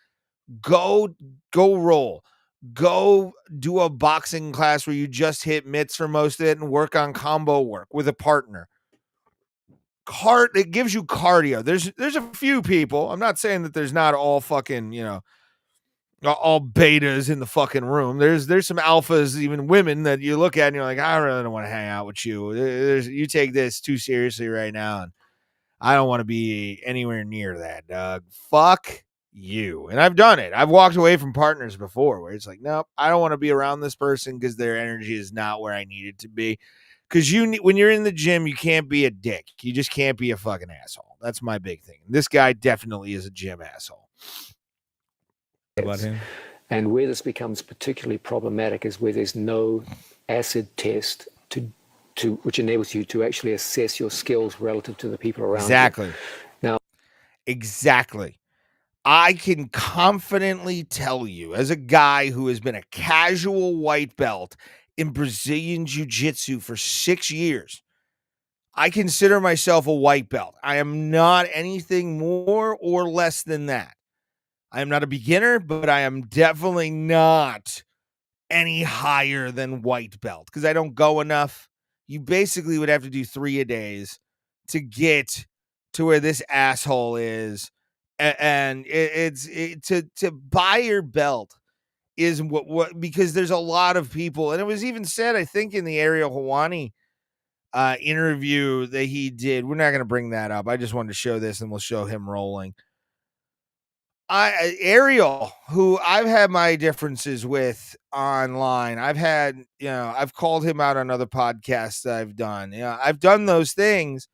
go roll. Go do a boxing class where you just hit mitts for most of it and work on combo work with a partner. It gives you cardio. There's a few people. I'm not saying that there's not all fucking, all betas in the fucking room. There's some alphas, even women, that you look at and you're like, I really don't want to hang out with you. You take this too seriously right now, and I don't want to be anywhere near that, dog. Fuck you. And I've done it. I've walked away from partners before where it's like, nope, I don't want to be around this person because their energy is not where I need it to be. Because when you're in the gym, you can't be a dick. You just can't be a fucking asshole. That's my big thing. This guy definitely is a gym asshole. About him. And where this becomes particularly problematic is where there's no acid test which enables you to actually assess your skills relative to the people around Exactly. you. Now, exactly. I can confidently tell you, as a guy who has been a casual white belt in Brazilian Jiu-Jitsu for 6 years, I consider myself a white belt. I am not anything more or less than that. I am not a beginner, but I am definitely not any higher than white belt because I don't go enough. You basically would have to do 3 a days to get to where this asshole is. And to buy your belt is what because there's a lot of people, and it was even said, I think, in the Ariel Helwani interview that he did. We're not going to bring that up. I just wanted to show this, and we'll show him rolling. Ariel, who I've had my differences with online, I've called him out on other podcasts that I've done. I've done those things.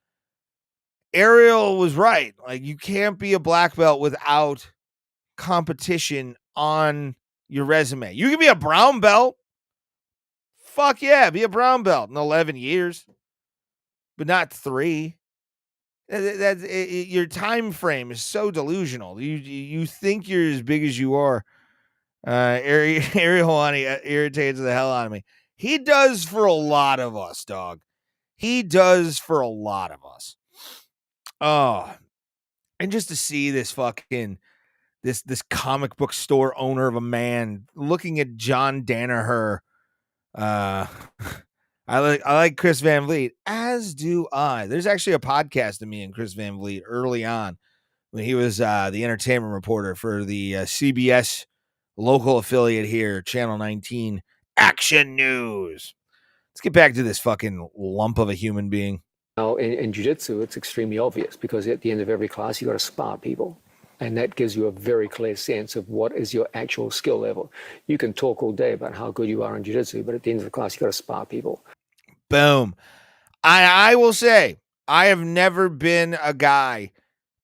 Ariel was right. Like, you can't be a black belt without competition on your resume. You can be a brown belt. Fuck yeah, be a brown belt in 11 years, but not 3. Your time frame is so delusional. You think you're as big as you are. Ariel Helwani irritates the hell out of me. He does for a lot of us, dog. He does for a lot of us. Oh, and just to see this fucking this comic book store owner of a man looking at John Danaher. I like Chris Van Vliet, as do I. There's actually a podcast of me and Chris Van Vliet early on when he was the entertainment reporter for the CBS local affiliate here, Channel 19 Action News. Let's get back to this fucking lump of a human being. Now, in jiu-jitsu, it's extremely obvious because at the end of every class, you got to spar people. And that gives you a very clear sense of what is your actual skill level. You can talk all day about how good you are in jiu-jitsu, but at the end of the class, you got to spar people. Boom. I will say, I have never been a guy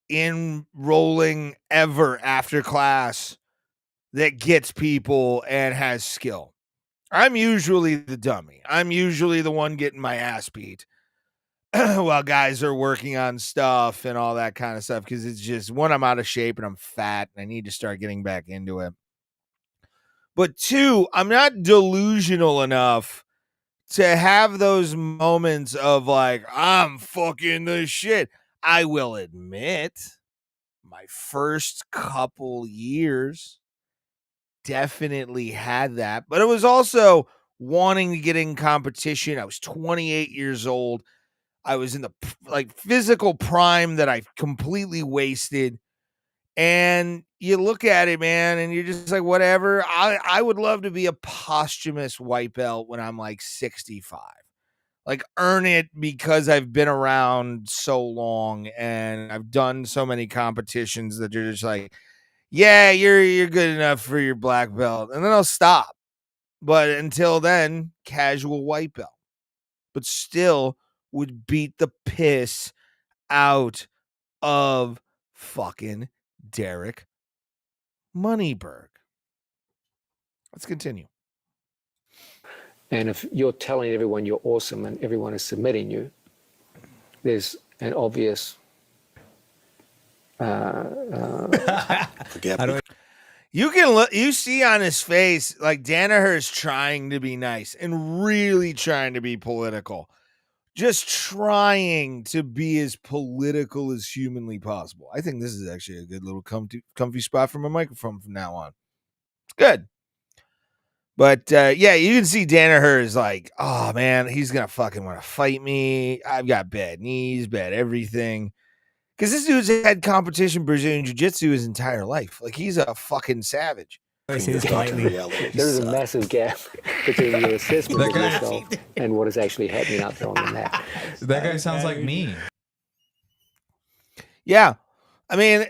in rolling ever after class that gets people and has skill. I'm usually the dummy. I'm usually the one getting my ass beat while guys are working on stuff and all that kind of stuff, because it's just, one, I'm out of shape and I'm fat and I need to start getting back into it. But 2, I'm not delusional enough to have those moments of like, I'm fucking the shit. I will admit, my first couple years definitely had that, but it was also wanting to get in competition. I was 28 years old. I was in the physical prime that I completely wasted. And you look at it, man, and you're just like, whatever. I would love to be a posthumous white belt when I'm like 65. Like, earn it because I've been around so long and I've done so many competitions that you're just like, yeah, you're good enough for your black belt. And then I'll stop. But until then, casual white belt. But still would beat the piss out of fucking Derek Moneyberg. Let's continue. And if you're telling everyone you're awesome and everyone is submitting you, there's an obvious You can look. You see on his face, like Danaher's trying to be nice and really trying to be political, just trying to be as political as humanly possible. I think this is actually a good little comfy spot for my microphone from now on. It's good. But yeah, you can see Danaher is like, oh man, he's gonna fucking want to fight me. I've got bad knees, bad everything. Because this dude's had competition Brazilian Jiu-Jitsu his entire life. Like, he's a fucking savage. There's a massive gap between your assessment of yourself and what is actually happening out there on the mat. That guy sounds like me. Yeah. I mean,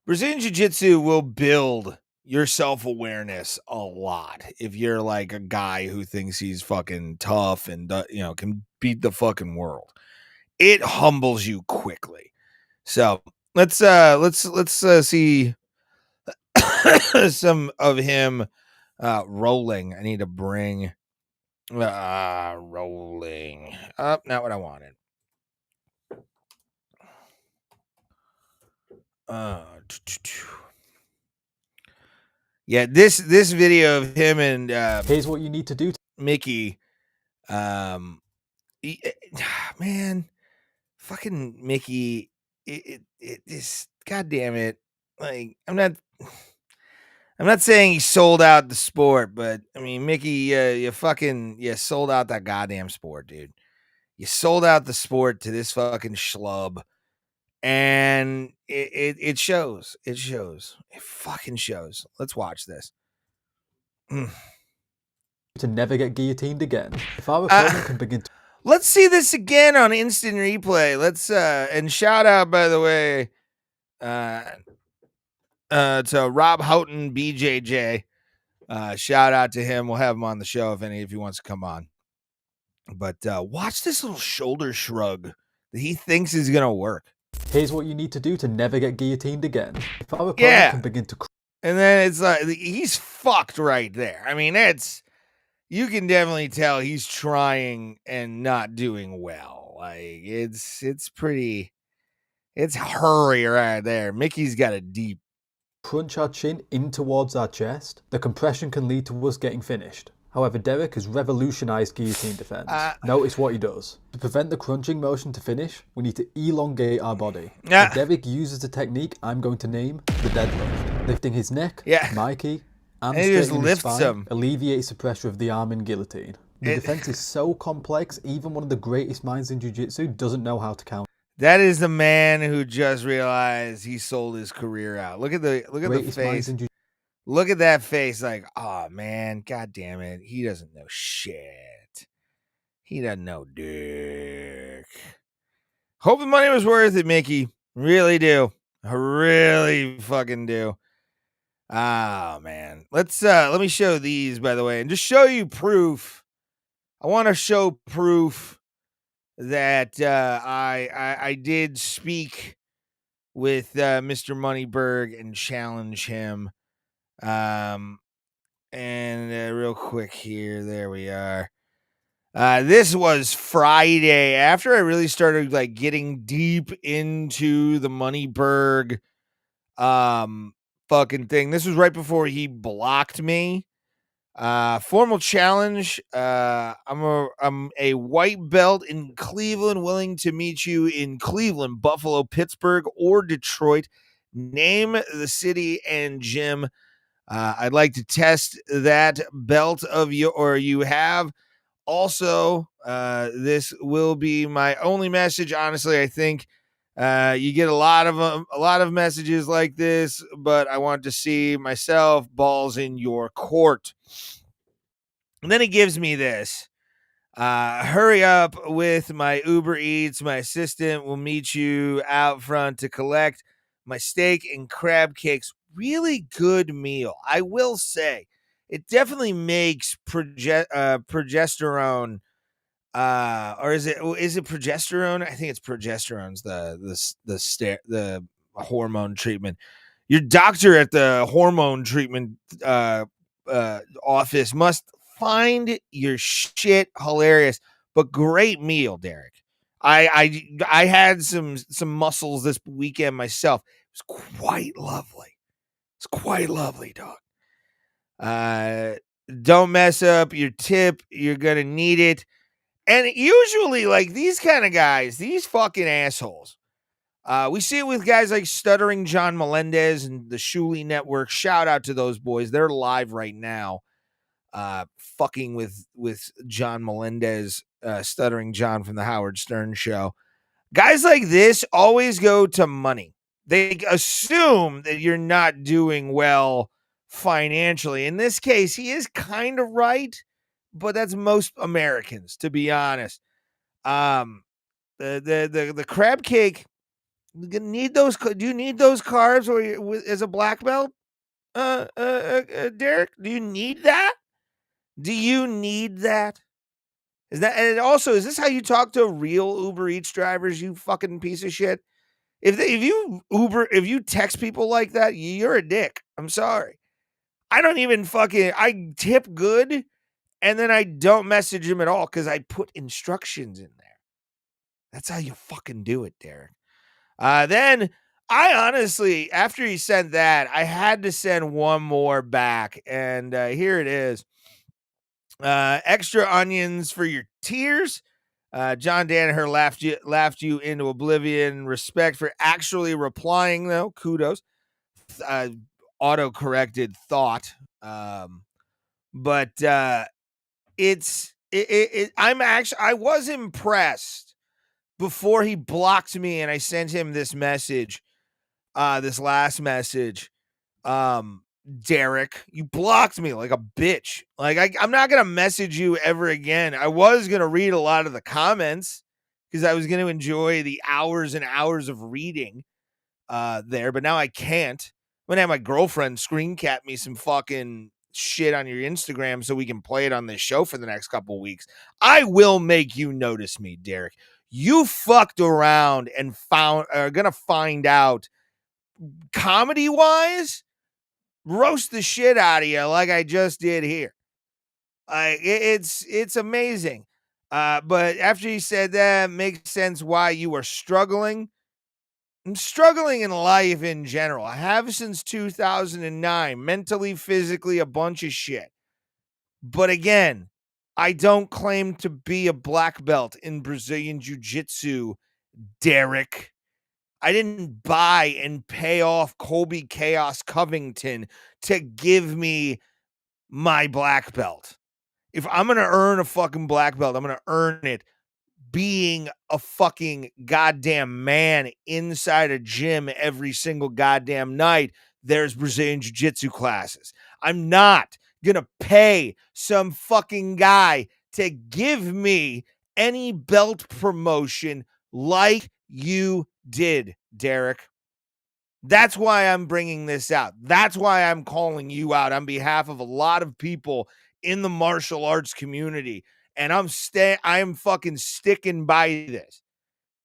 Brazilian Jiu-Jitsu will build your self-awareness a lot if you're like a guy who thinks he's fucking tough and, can beat the fucking world. It humbles you quickly. So let's see some of him rolling. I need to bring rolling up. Not what I wanted. Yeah, this video of him and here's what you need to do, Mickey. Man. Fucking Mickey, it is, goddamn it. Like, I'm not saying he sold out the sport, but I mean, Mickey, you sold out that goddamn sport, dude. You sold out the sport to this fucking schlub, and it shows. It shows. It fucking shows. Let's watch this. To never get guillotined again. If our opponent can begin to... Let's see this again on instant replay. Let's and shout out, by the way, to Rob Houghton BJJ. Shout out to him. We'll have him on the show if he wants to come on. But watch this little shoulder shrug that he thinks is gonna work. Here's what you need to do to never get guillotined again. If our opponent can begin to... And then it's like he's fucked right there. I mean, you can definitely tell he's trying and not doing well. Like, it's hurry right there. Mickey's got a deep crunch our chin in towards our chest. The compression can lead to us getting finished. However, Derek has revolutionized guillotine defense. Notice what he does. To prevent the crunching motion to finish, we need to elongate our body. So Derek uses the technique I'm going to name the deadlift. Lifting his neck, Mikey, and he just his lifts spine him. Alleviates the pressure of the arm in guillotine. The defense is so complex, even one of the greatest minds in jiu-jitsu doesn't know how to counter. That is the man who just realized he sold his career out. Look at the face. Look at that face. Like, oh man, god damn it, he doesn't know shit. He doesn't know dick. Hope the money was worth it, Mickey. Really do. I really fucking do. Oh man, let me show these, by the way, and just show you proof. I want to show proof that I did speak with Mr. Moneyberg and challenge him. And real quick here, there we are. This was Friday after I really started like getting deep into the Moneyberg fucking thing. This was right before he blocked me. Formal challenge. I'm a white belt in Cleveland, willing to meet you in Cleveland, Buffalo, Pittsburgh, or Detroit. Name the city and gym. I'd like to test that belt of you have. Also, this will be my only message. Honestly, I think you get a lot of messages like this, but I want to see myself balls in your court. And then he gives me this. Hurry up with my Uber Eats. My assistant will meet you out front to collect my steak and crab cakes. Really good meal. I will say it definitely makes progesterone. Or is it progesterone? I think it's progesterone's the hormone treatment. Your doctor at the hormone treatment office must find your shit hilarious, but great meal, Derek. I had some mussels this weekend myself. It was quite lovely. It's quite lovely, dog. Don't mess up your tip. You're gonna need it. And usually, like, these kind of guys, these fucking assholes, we see it with guys like Stuttering John Melendez and the Shuli Network. Shout out to those boys. They're live right now, fucking with John Melendez, Stuttering John from the Howard Stern Show. Guys like this always go to money. They assume that you're not doing well financially. In this case, he is kind of right, but that's most Americans, to be honest. The crab cake, you're gonna need those. Do you need those carbs or as a black belt? Derek, do you need that? Do you need that? Is that, and also, is this how you talk to real Uber Eats drivers, you fucking piece of shit? If you text people like that, you're a dick. I'm sorry. I don't even I tip good, and then I don't message him at all because I put instructions in there. That's how you fucking do it, Derek. Then I honestly, after he sent that, I had to send one more back, and here it is. Extra onions for your tears. John Danaher laughed you into oblivion. Respect for actually replying, though. Kudos. Auto-corrected thought. But I was impressed before he blocked me and I sent him this message, this last message. Derek, you blocked me like a bitch. Like, I'm not going to message you ever again. I was going to read a lot of the comments because I was going to enjoy the hours and hours of reading there, but now I can't. I'm going to have my girlfriend screen cap me some fucking shit on your Instagram so we can play it on this show for the next couple weeks. I will make you notice me, Derek. You fucked around and are going to find out, comedy-wise, roast the shit out of you like I just did here. It's amazing. But after he said that, makes sense why you are struggling. I'm struggling in life in general. I have since 2009, mentally, physically, a bunch of shit. But again, I don't claim to be a black belt in Brazilian Jiu-Jitsu, Derek. I didn't buy and pay off Colby Chaos Covington to give me my black belt. If I'm going to earn a fucking black belt, I'm going to earn it being a fucking goddamn man inside a gym every single goddamn night. There's Brazilian Jiu-Jitsu classes. I'm not going to pay some fucking guy to give me any belt promotion like you did, Derek. That's why I'm bringing this out. That's why I'm calling you out on behalf of a lot of people in the martial arts community. And I'm fucking sticking by this.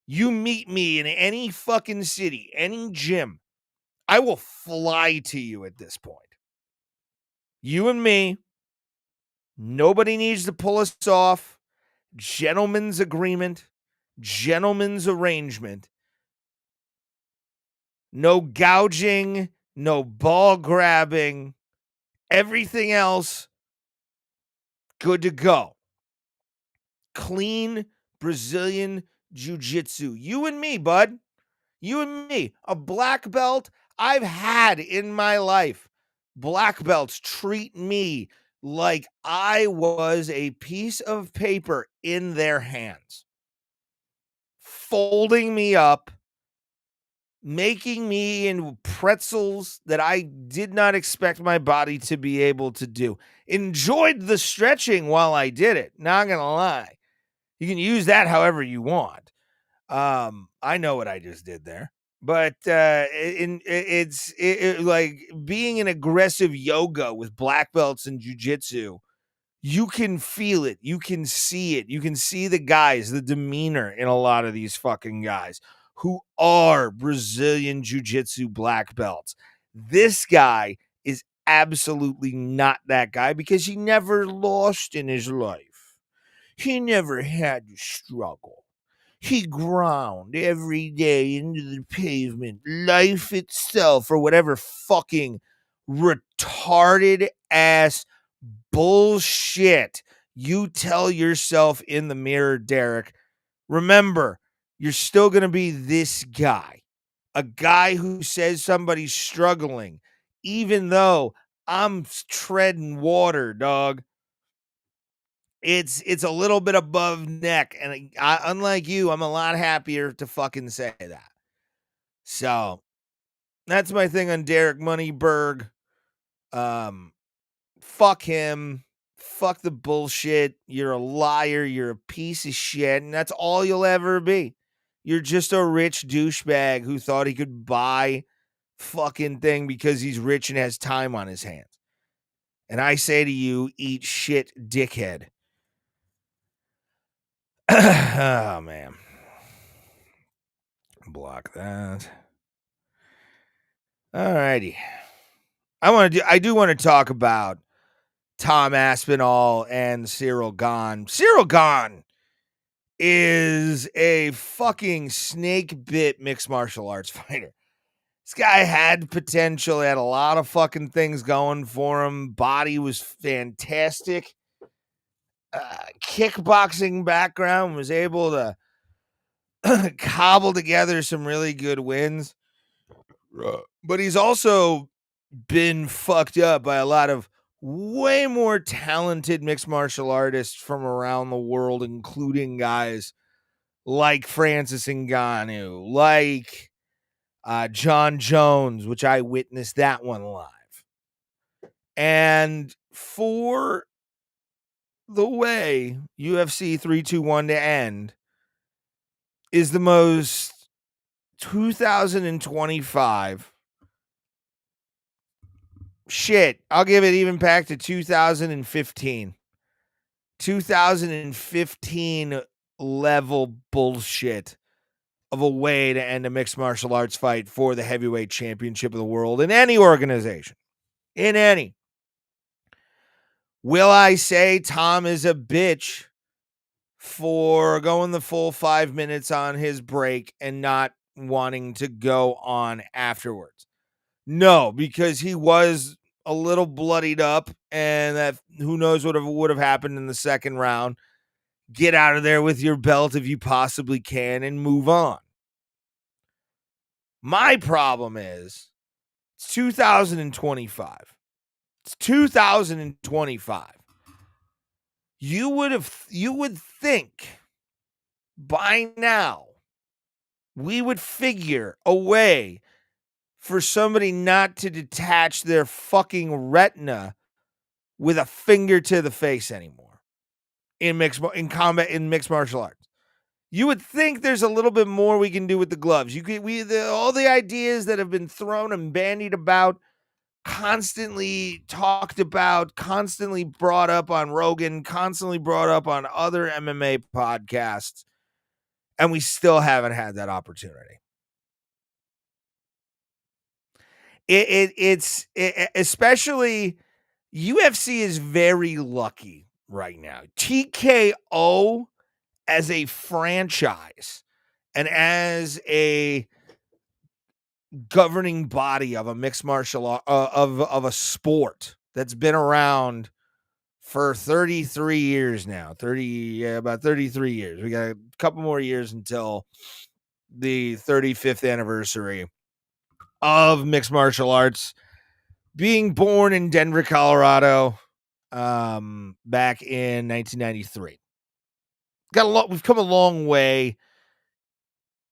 You meet me in any fucking city, any gym, I will fly to you at this point. You and me, nobody needs to pull us off. Gentleman's agreement, gentleman's arrangement. No gouging, no ball grabbing, everything else good to go. Clean Brazilian Jiu-Jitsu. You and me, bud. You and me. A black belt I've had in my life. Black belts treat me like I was a piece of paper in their hands. Folding me up, making me into pretzels that I did not expect my body to be able to do. Enjoyed the stretching while I did it. Not going to lie. You can use that however you want. I know what I just did there. But it's like being an aggressive yoga with black belts and jiu-jitsu. You can feel it. You can see it. You can see the guys, the demeanor in a lot of these fucking guys. who are Brazilian Jiu-Jitsu black belts. This guy is absolutely not that guy because he never lost in his life. He never had to struggle. He ground every day into the pavement, life itself, or whatever fucking retarded ass bullshit you tell yourself in the mirror, Derek. Remember, you're still going to be this guy, a guy who says somebody's struggling, even though I'm treading water, dog. It's a little bit above neck, and unlike you, I'm a lot happier to fucking say that. So that's my thing on Derek Moneyberg. Fuck him. Fuck the bullshit. You're a liar. You're a piece of shit, and that's all you'll ever be. You're just a rich douchebag who thought he could buy fucking thing because he's rich and has time on his hands. And I say to you, eat shit, dickhead. Oh, man. Block that. All righty. I do want to talk about Tom Aspinall and Cyril Gahn. Cyril Gahn is a fucking snake bit mixed martial arts fighter. This guy had potential, had a lot of fucking things going for him. Body was fantastic. Kickboxing background, was able to cobble together some really good wins. But he's also been fucked up by a lot of way more talented mixed martial artists from around the world, including guys like Francis Ngannou, like John Jones, which I witnessed that one live. And for the way UFC 321 to end is the most 2025 shit. I'll give it even back to 2015. 2015 level bullshit of a way to end a mixed martial arts fight for the heavyweight championship of the world in any organization. In any. Will I say Tom is a bitch for going the full 5 minutes on his break and not wanting to go on afterwards? No, because he was a little bloodied up, and that who knows what would have happened in the second round. Get out of there with your belt if you possibly can and move on. My problem is it's 2025. It's 2025. You would think by now we would figure a way for somebody not to detach their fucking retina with a finger to the face anymore in mixed martial arts. You would think there's a little bit more we can do with the gloves. All the ideas that have been thrown and bandied about, constantly talked about, constantly brought up on Rogan, constantly brought up on other MMA podcasts, and we still haven't had that opportunity. It's especially UFC is very lucky right now. TKO as a franchise and as a governing body of a mixed martial art of a sport that's been around for 33 years now. About 33 years. We got a couple more years until the 35th anniversary of mixed martial arts being born in Denver, Colorado, back in 1993. We've come a long way.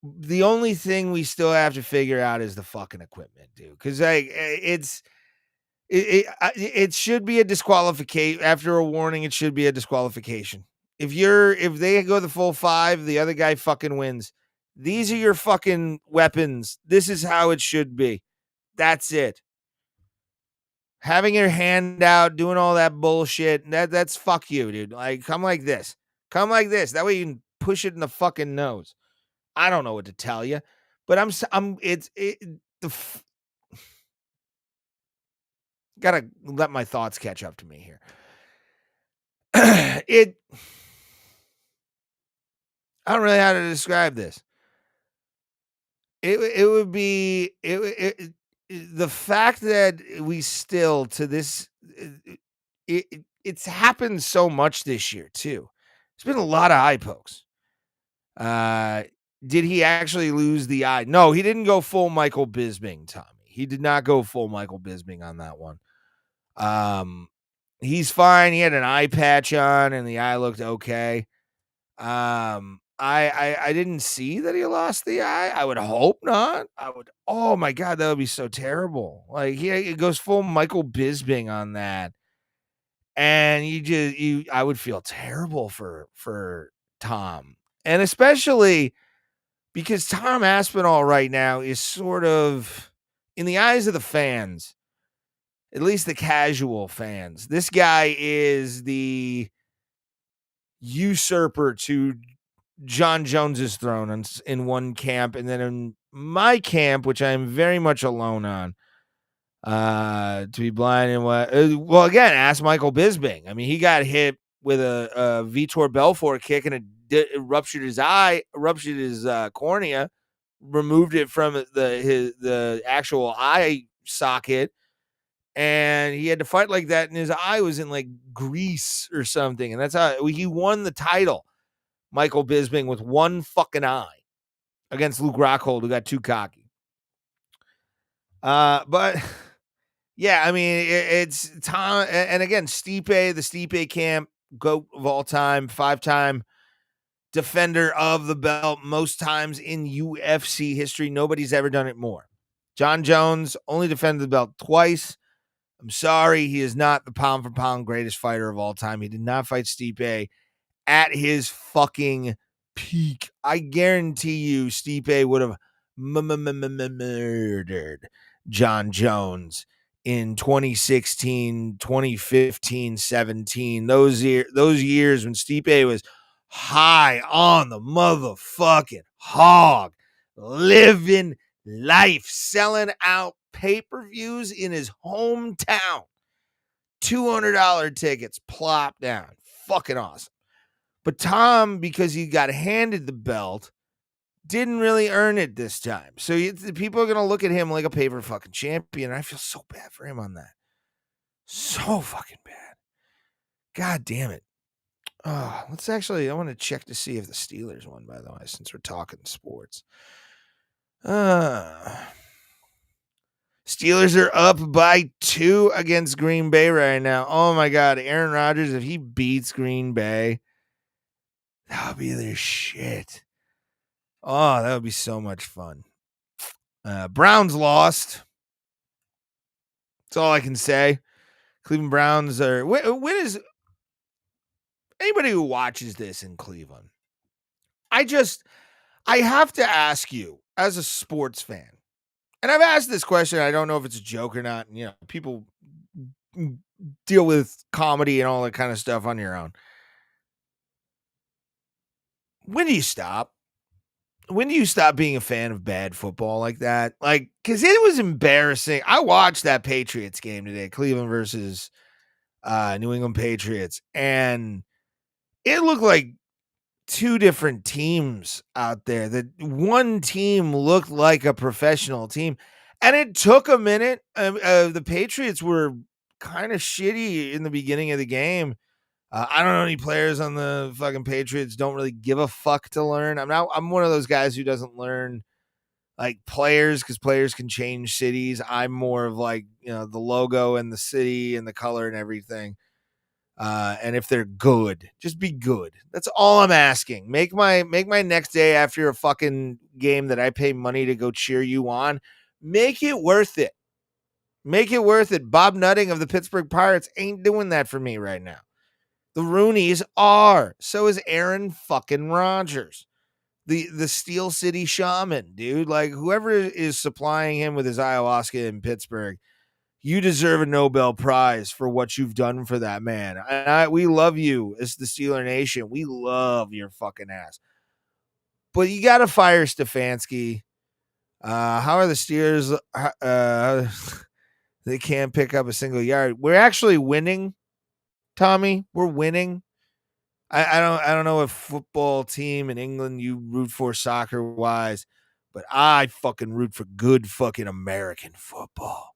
The only thing we still have to figure out is the fucking equipment, dude. Because it should be a disqualification. After a warning, it should be a disqualification. If they go the full 5, the other guy fucking wins. These are your fucking weapons. This is how it should be. That's it. Having your hand out, doing all that bullshit, that's fuck you, dude. Like, come like this. Come like this. That way you can push it in the fucking nose. I don't know what to tell you, but gotta let my thoughts catch up to me here. I don't really know how to describe this. It would be the fact that we still to this it's happened so much this year too. There's been a lot of eye pokes. Did he actually lose the eye? No, he didn't go full Michael Bisping, Tommy. He did not go full Michael Bisping on that one. He's fine. He had an eye patch on and the eye looked okay. I didn't see that he lost the eye. I would hope not. Oh my God, that would be so terrible. Like he goes full Michael Bisping on that. And I would feel terrible for Tom. And especially because Tom Aspinall right now is sort of, in the eyes of the fans, at least the casual fans, this guy is the usurper to John Jones's throne in one camp, and then in my camp, which I am very much alone on, to be blind and what? Well, again, ask Michael Bisping. I mean, he got hit with a Vitor Belfort kick and it ruptured his eye, ruptured his cornea, removed it from the actual eye socket, and he had to fight like that, and his eye was in like grease or something, and that's how he won the title. Michael Bisping with one fucking eye against Luke Rockhold, who got too cocky. But yeah, I mean, it's Tom, and again, Stipe, the Stipe camp, GOAT of all time, 5-time defender of the belt, most times in UFC history. Nobody's ever done it more. John Jones only defended the belt twice. I'm sorry, he is not the pound for pound greatest fighter of all time. He did not fight Stipe at his fucking peak. I guarantee you Stipe would have murdered John Jones in 2016, 2015, 17. Those years when Stipe was high on the motherfucking hog, living life, selling out pay-per-views in his hometown. $200 tickets plop down. Fucking awesome. But Tom, because he got handed the belt, didn't really earn it this time. So people are going to look at him like a paper fucking champion. I feel so bad for him on that. So fucking bad. God damn it. I want to check to see if the Steelers won, by the way, since we're talking sports. Steelers are up by 2 against Green Bay right now. Oh my God. Aaron Rodgers, if he beats Green Bay, that would be their shit. Oh, that would be so much fun. Browns lost. That's all I can say. Cleveland Browns are... When is... Anybody who watches this in Cleveland, I have to ask you, as a sports fan, and I've asked this question, I don't know if it's a joke or not, and, people deal with comedy and all that kind of stuff on your own. When do you stop? When do you stop being a fan of bad football like that? Like, because it was embarrassing. I watched that Patriots game today, Cleveland versus New England Patriots, and it looked like 2 different teams out there. That one team looked like a professional team, and it took a minute. The Patriots were kind of shitty in the beginning of the game. I don't know any players on the fucking Patriots. Don't really give a fuck to learn. I'm one of those guys who doesn't learn like players because players can change cities. I'm more of like, the logo and the city and the color and everything. And if they're good, just be good. That's all I'm asking. Make my next day after a fucking game that I pay money to go cheer you on. Make it worth it. Make it worth it. Bob Nutting of the Pittsburgh Pirates ain't doing that for me right now. The Rooneys are. So is Aaron fucking Rodgers. The Steel City Shaman, dude. Like, whoever is supplying him with his ayahuasca in Pittsburgh, you deserve a Nobel Prize for what you've done for that man. We love you as the Steeler Nation. We love your fucking ass. But you got to fire Stefanski. How are the Steelers? They can't pick up a single yard. We're actually winning, Tommy. We're winning. I don't know what football team in England you root for soccer wise, but I fucking root for good fucking American football.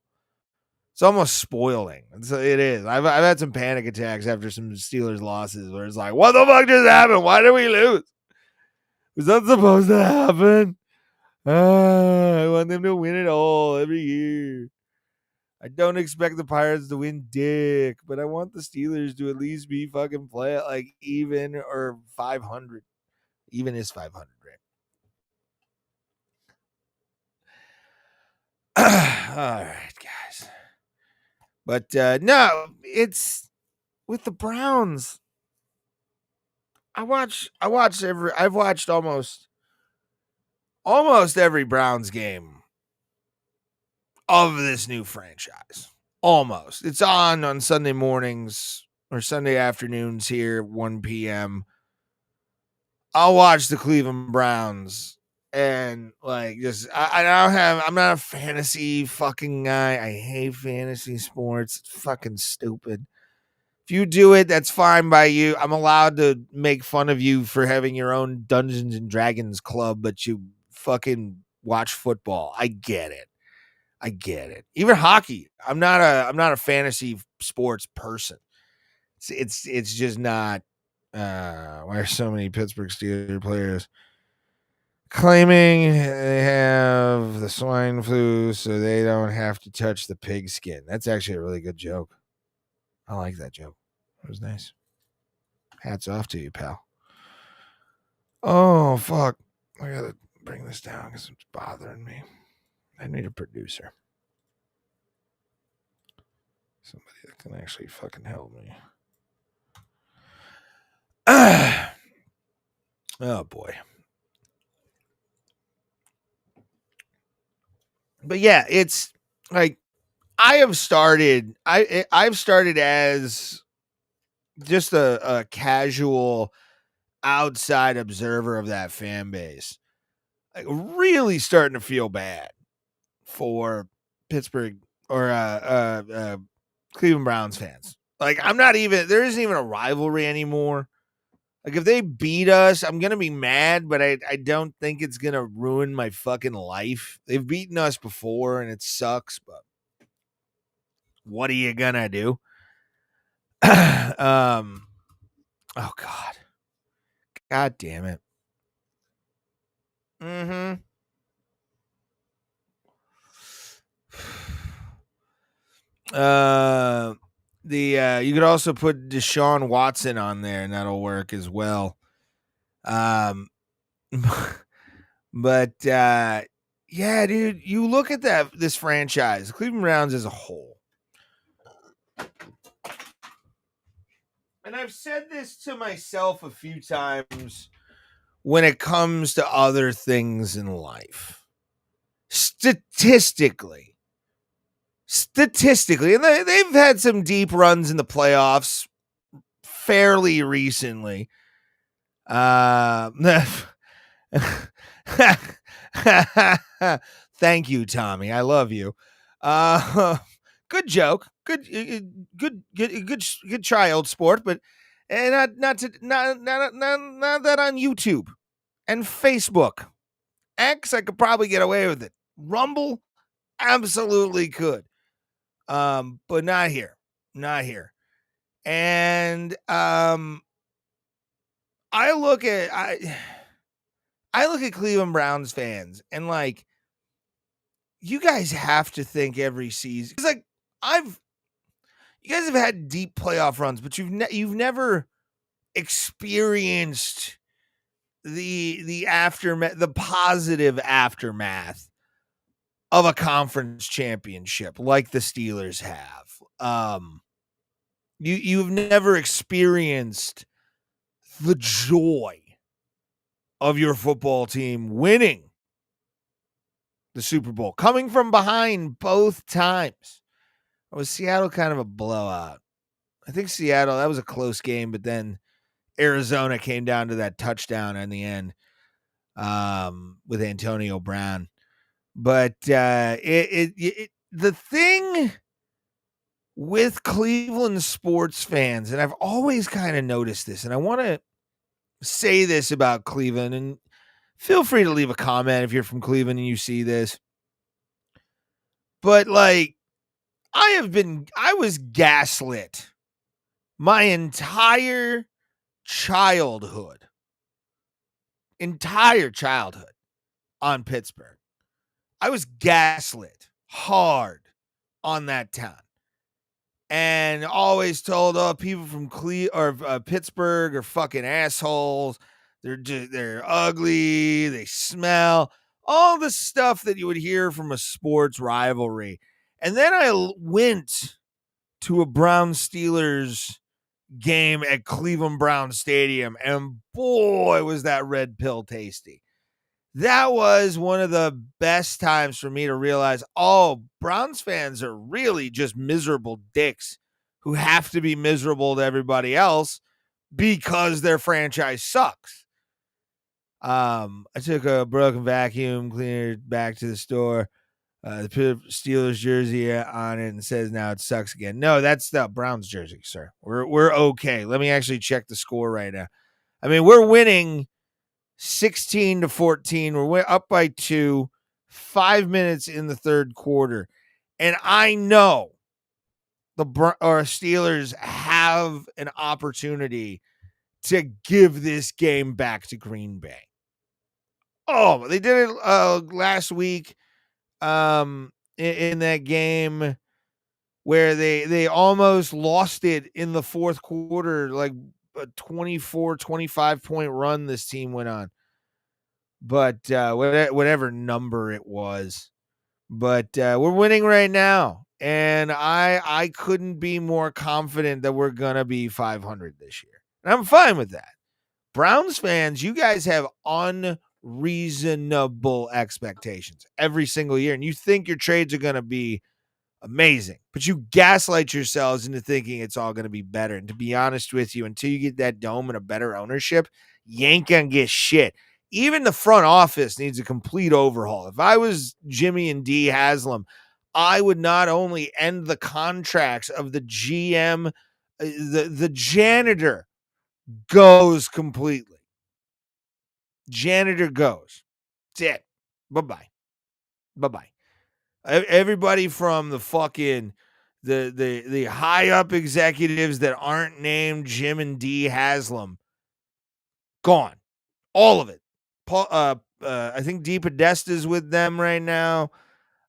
It's almost spoiling. It is. I've had some panic attacks after some Steelers losses where it's like, what the fuck just happened? Why did we lose? Was that supposed to happen? I want them to win it all every year. I don't expect the Pirates to win dick, but I want the Steelers to at least be fucking play it like even or 500. Even is 500, right? All right, guys. But no, it's with the Browns. I've watched almost every Browns game of this new franchise. Almost. It's on Sunday mornings or Sunday afternoons here, 1 p.m. I'll watch the Cleveland Browns and like just I'm not a fantasy fucking guy. I hate fantasy sports. It's fucking stupid. If you do it, that's fine by you. I'm allowed to make fun of you for having your own Dungeons and Dragons club, but you fucking watch football. I get it. Even hockey. I'm not a fantasy sports person. It's just not. Why are so many Pittsburgh Steelers players claiming they have the swine flu so they don't have to touch the pigskin? That's actually a really good joke. I like that joke. It was nice. Hats off to you, pal. Oh fuck! I gotta bring this down because it's bothering me. I need a producer. Somebody that can actually fucking help me. Oh boy. But yeah, it's like I've started as just a casual outside observer of that fan base. Like really starting to feel bad for Pittsburgh or Cleveland Browns fans. Like there isn't even a rivalry anymore. Like if they beat us, I'm going to be mad, but I don't think it's going to ruin my fucking life. They've beaten us before and it sucks, but what are you going to do? Oh God. God damn it. Mm-hmm. You could also put Deshaun Watson on there and that'll work as well. But yeah, dude, you look at this franchise, Cleveland Browns as a whole. And I've said this to myself a few times when it comes to other things in life. Statistically, and they've had some deep runs in the playoffs fairly recently. Thank you, Tommy. I love you. Good joke. Good child sport, but not that on YouTube and Facebook. X, I could probably get away with it. Rumble, absolutely could. But not here. And I look at Cleveland Browns fans and like, you guys have to think every season. It's like you guys have had deep playoff runs, but you've never experienced the aftermath, the positive aftermath of a conference championship like the Steelers have. You've never experienced the joy of your football team winning the Super Bowl, coming from behind both times. Was Seattle kind of a blowout? I think Seattle, that was a close game, but then Arizona came down to that touchdown in the end. with Antonio Brown. But the thing with Cleveland sports fans, and I've always kind of noticed this, and I want to say this about Cleveland, and feel free to leave a comment if you're from Cleveland and you see this. But like, I was gaslit my entire childhood on Pittsburgh. I was gaslit hard on that town. And always told, people from Pittsburgh are fucking assholes. They're ugly. They smell. All the stuff that you would hear from a sports rivalry. And then I went to a Browns Steelers game at Cleveland Browns Stadium, and boy, was that red pill tasty. That was one of the best times for me to realize, Browns fans are really just miserable dicks who have to be miserable to everybody else because their franchise sucks. I took a broken vacuum cleaner back to the store. The Steelers jersey on it and says now it sucks again. No, that's the Browns jersey, sir. We're okay. Let me actually check the score right now. I mean, we're winning 16-14. We're up by 2, 5 minutes in the third quarter. And I know the Steelers have an opportunity to give this game back to Green Bay. Oh, they did it last week in that game where they almost lost it in the fourth quarter, like a 24-25 point run this team went on. But whatever number it was. But we're winning right now. And I couldn't be more confident that we're going to be 500 this year. And I'm fine with that. Browns fans, you guys have unreasonable expectations every single year. And you think your trades are going to be amazing. But you gaslight yourselves into thinking it's all going to be better. And to be honest with you, until you get that dome and a better ownership, you ain't going to get shit. Even the front office needs a complete overhaul. If I was Jimmy and D. Haslam, I would not only end the contracts of the GM, the janitor goes completely. Janitor goes. That's it. Bye-bye. Bye-bye. Everybody from the fucking the high up executives that aren't named Jim and D. Haslam, gone. All of it. I think D. Podesta's with them right now.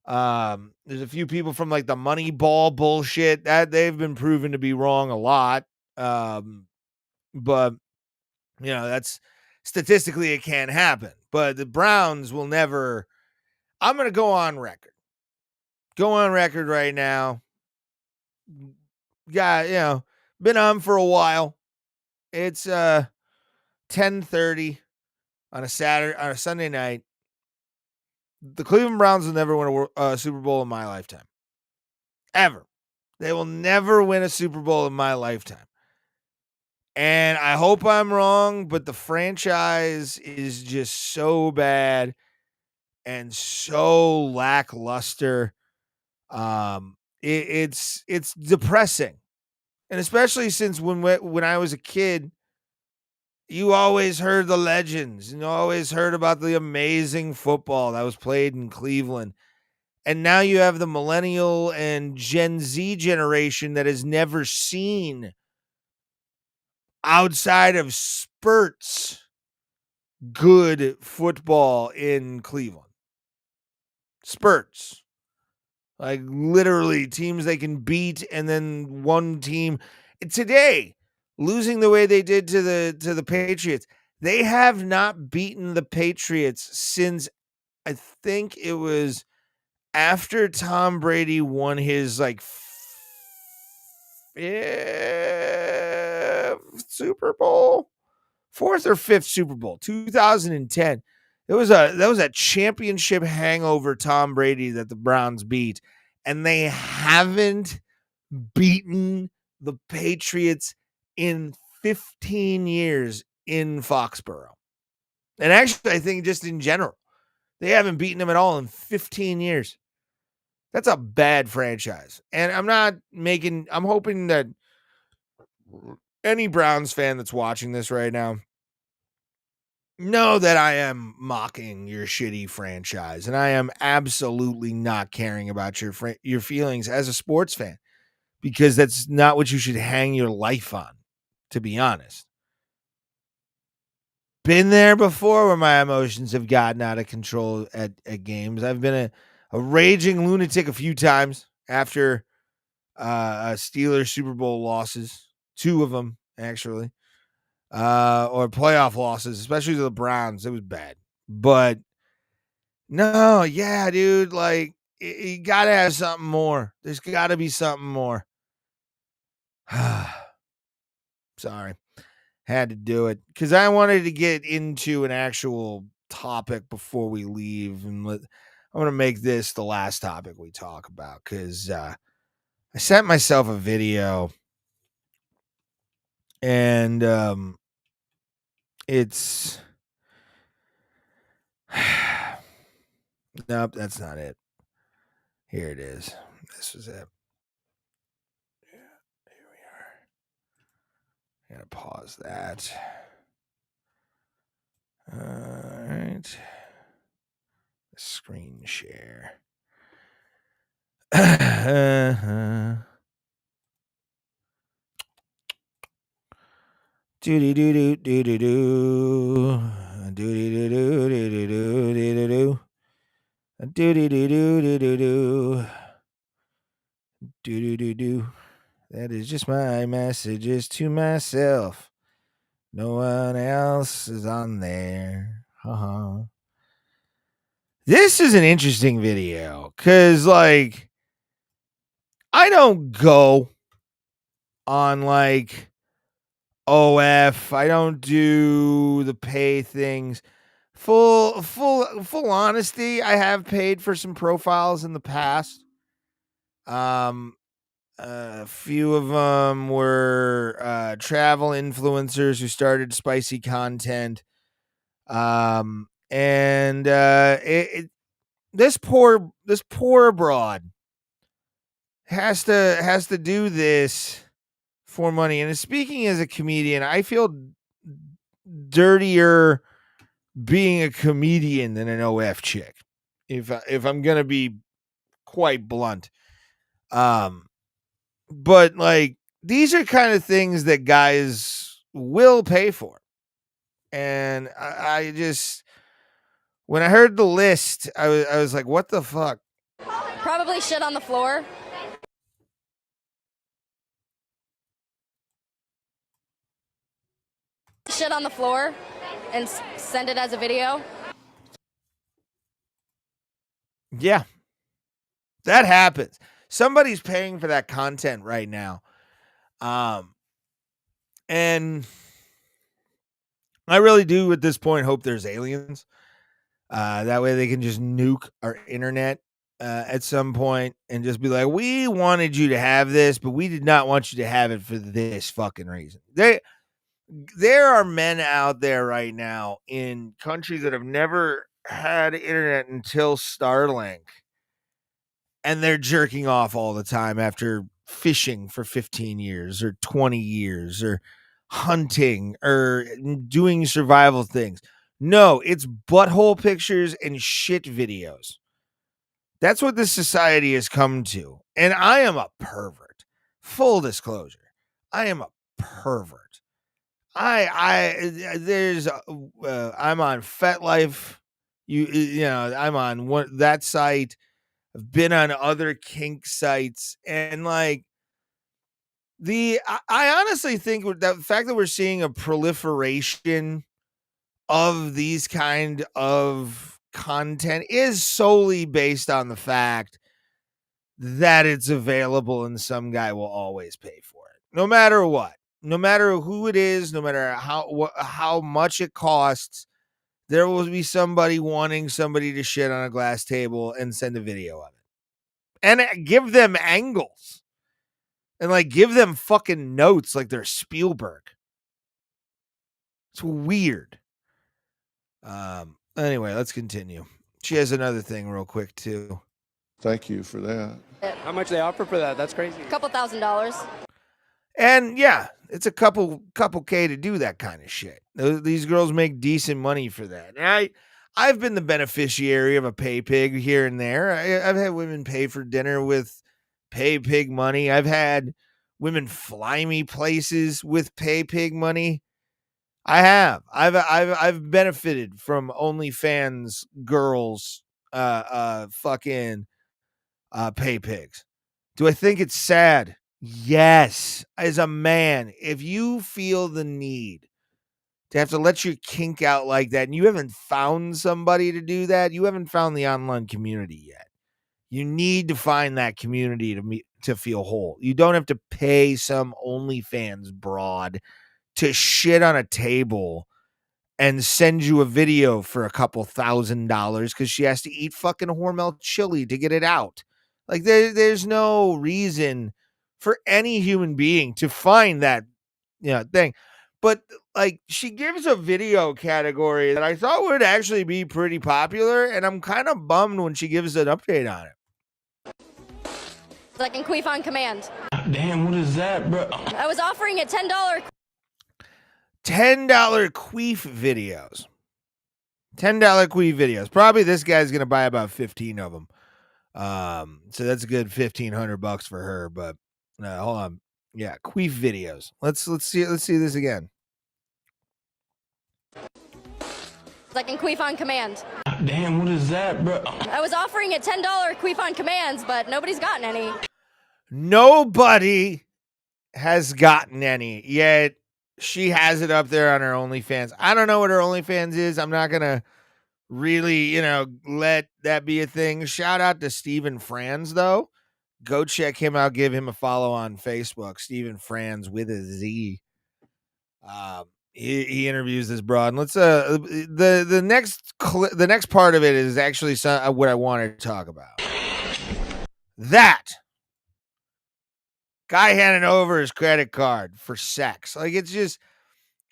There's a few people from like the Moneyball bullshit that they've been proven to be wrong a lot. But that's statistically it can't happen. But the Browns will never. I'm going to go on record. Go on record right now. Yeah, been on for a while. It's 10:30 on a Sunday night. The Cleveland Browns will never win a Super Bowl in my lifetime. Ever. They will never win a Super Bowl in my lifetime. And I hope I'm wrong, but the franchise is just so bad and so lackluster. It's depressing. And especially since when I was a kid, you always heard the legends. You always heard about the amazing football that was played in Cleveland. And now you have the millennial and Gen Z generation that has never seen, outside of spurts, good football in Cleveland. Spurts. Like literally teams they can beat, and then one team. Today, losing the way they did to the Patriots, they have not beaten the Patriots since I think it was after Tom Brady won his like fifth Super Bowl, fourth or fifth Super Bowl, 2010. That was a championship hangover Tom Brady that the Browns beat, and they haven't beaten the Patriots in 15 years in Foxborough. And actually, I think just in general, they haven't beaten them at all in 15 years. That's a bad franchise. And I'm hoping that any Browns fan that's watching this right now know that I am mocking your shitty franchise, and I am absolutely not caring about your feelings as a sports fan, because that's not what you should hang your life on, to be honest. Been there before where my emotions have gotten out of control at games. I've been a raging lunatic a few times after Steelers Super Bowl losses, 2 of them actually. Or playoff losses, especially to the Browns. It was bad. But no, yeah, dude, like you gotta have something more. There's gotta be something more. Sorry. Had to do it because I wanted to get into an actual topic before we leave. And I'm going to make this the last topic we talk about because I sent myself a video and it's... Nope, that's not it. Here it is. This is it. Yeah, here we are. Gotta pause that. All right. Screen share. Doody doo doo doo doo doo. Doody doo doo doo doo doo doo doo. Doody doo doo doo doo doo. Doo doo doo. That is just my messages to myself. No one else is on there. This is an interesting video because, like, I don't go on, like, OF. I don't do the pay things. Full honesty, I have paid for some profiles in the past. A few of them were travel influencers who started spicy content. This poor broad has to do this for money. And speaking as a comedian, I feel dirtier being a comedian than an OF chick, if I'm gonna be quite blunt. But like, these are kind of things that guys will pay for. And I just, when I heard the list, I was like, what the fuck? Probably shit on the floor. Shit on the floor and send it as a video. Yeah, that happens. Somebody's paying for that content right now. And I really do at this point hope there's aliens. That way they can just nuke our internet at some point and just be like, we wanted you to have this, but we did not want you to have it for this fucking reason. There are men out there right now in countries that have never had internet until Starlink, and they're jerking off all the time after fishing for 15 years or 20 years or hunting or doing survival things. No, it's butthole pictures and shit videos. That's what this society has come to. And I am a pervert. Full disclosure. I am a pervert. I'm on FetLife. You know, I'm on that site. I've been on other kink sites, and like I honestly think that the fact that we're seeing a proliferation of these kind of content is solely based on the fact that it's available and some guy will always pay for it, no matter what, no matter who it is, no matter how much it costs. There will be somebody wanting somebody to shit on a glass table and send a video of it. And give them angles. And like give them fucking notes like they're Spielberg. It's weird. Anyway, let's continue. She has another thing real quick too. Thank you for that. How much they offer for that? That's crazy. A couple $1,000s. And yeah, it's a couple K to do that kind of shit. These girls make decent money for that. And I've been the beneficiary of a pay pig here and there. I've had women pay for dinner with pay pig money. I've had women fly me places with pay pig money. I have. I've benefited from OnlyFans girls fucking pay pigs. Do I think it's sad? Yes. As a man, if you feel the need to have to let your kink out like that and you haven't found somebody to do that, you haven't found the online community yet. You need to find that community to feel whole. You don't have to pay some OnlyFans broad to shit on a table and send you a video for a couple $1,000 because she has to eat fucking Hormel chili to get it out. Like there's no reason for any human being to find that thing. But like she gives a video category that I thought would actually be pretty popular, and I'm kind of bummed when she gives an update on it. So I can queef on command. Damn, what is that, bro? I was offering a $10 $10 queef videos. $10 queef videos. Probably this guy's gonna buy about 15 of them. So that's a good $1,500 for her. But hold on, yeah, queef videos. Let's see this again. I can queef on command. Damn, what is that, bro? I was offering a $10 queef on commands, but nobody's gotten any. Nobody has gotten any yet. She has it up there on her OnlyFans. I don't know what her OnlyFans is. I'm not going to really, let that be a thing. Shout out to Stephen Franz, though. Go check him out. Give him a follow on Facebook. Stephen Franz with a Z. He interviews this broad. And let's the next part of it is actually what I wanted to talk about. That guy handing over his credit card for sex. Like, it's just,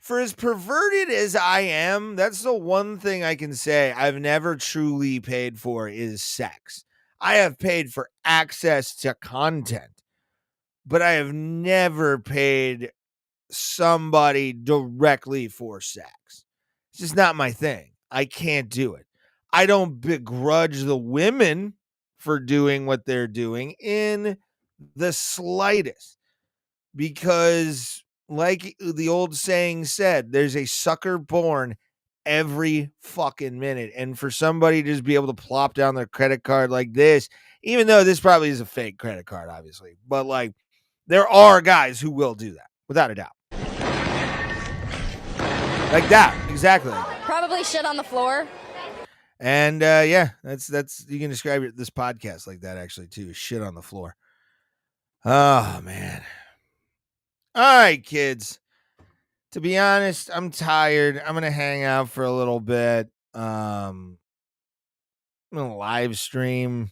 for as perverted as I am, that's the one thing I can say I've never truly paid for is sex. I have paid for access to content, but I have never paid somebody directly for sex. It's just not my thing. I can't do it. I don't begrudge the women for doing what they're doing in the slightest, because like the old saying said, there's a sucker born every fucking minute. And for somebody to just be able to plop down their credit card like this, even though this probably is a fake credit card, obviously, but like there are guys who will do that without a doubt. Like that, exactly like that. Probably shit on the floor. And yeah, that's you can describe this podcast like that actually too. Shit on the floor. Oh man. All right, kids. To be honest, I'm tired. I'm gonna hang out for a little bit. I'm gonna live stream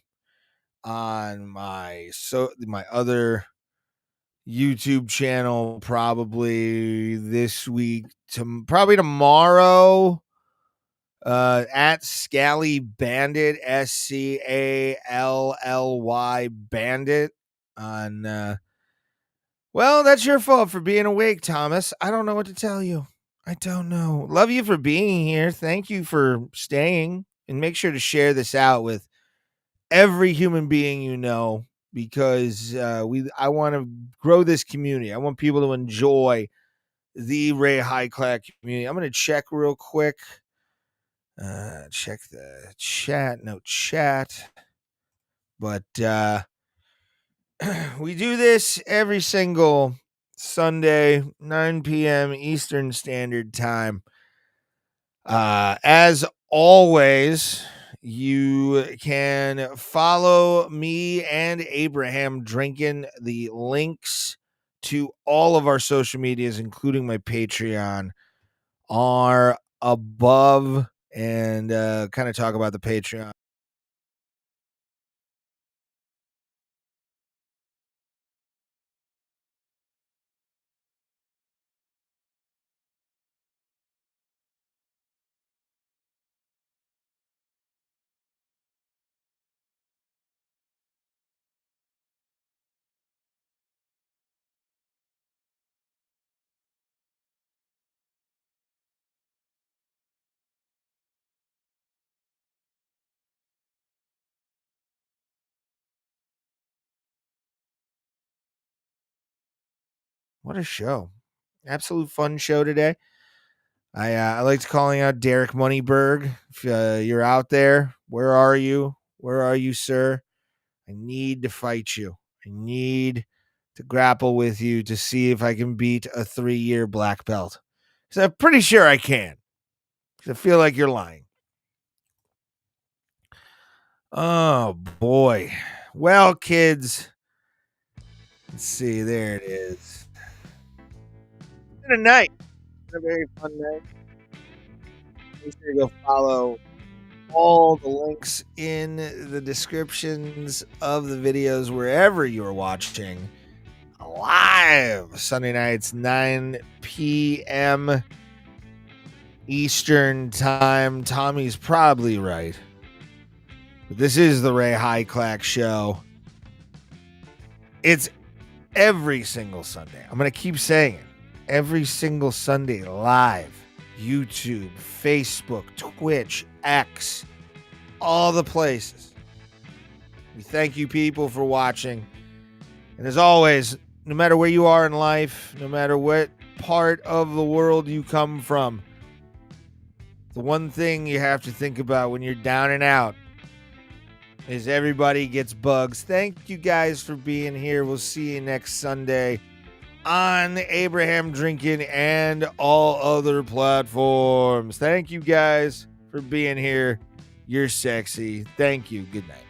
on my other YouTube channel probably this week, probably tomorrow. At Scally Bandit, SCALLY Bandit on well, that's your fault for being awake, Thomas. I don't know what to tell you. I don't know. Love you for being here. Thank you for staying, and make sure to share this out with every human being you know, because I want to grow this community. I want people to enjoy the Ray Hyclak community. I'm going to check real quick. Check the chat. No chat. But we do this every single Sunday, 9 p.m. Eastern Standard Time. As always, you can follow me and Abraham Drinking. The links to all of our social medias, including my Patreon, are above, and kind of talk about the Patreon. What a show. Absolute fun show today. I liked calling out Derek Moneyberg. If you're out there, where are you? Where are you, sir? I need to fight you. I need to grapple with you to see if I can beat a 3-year black belt. Because I'm pretty sure I can. Because I feel like you're lying. Oh, boy. Well, kids, let's see. There it is. It's been a night. It's been a very fun night. Make sure you go follow all the links in the descriptions of the videos wherever you're watching live Sunday nights, 9 p.m. Eastern time. Tommy's probably right. But this is the Ray Hyclak Show. It's every single Sunday. I'm going to keep saying it. Every single Sunday live. YouTube, Facebook, Twitch, X, all the places. We thank you people for watching. And as always, no matter where you are in life, no matter what part of the world you come from, the one thing you have to think about when you're down and out is everybody gets bugs. Thank you guys for being here. We'll see you next Sunday on Abraham Drinking and all other platforms. Thank you guys for being here. You're sexy. Thank you. Good night.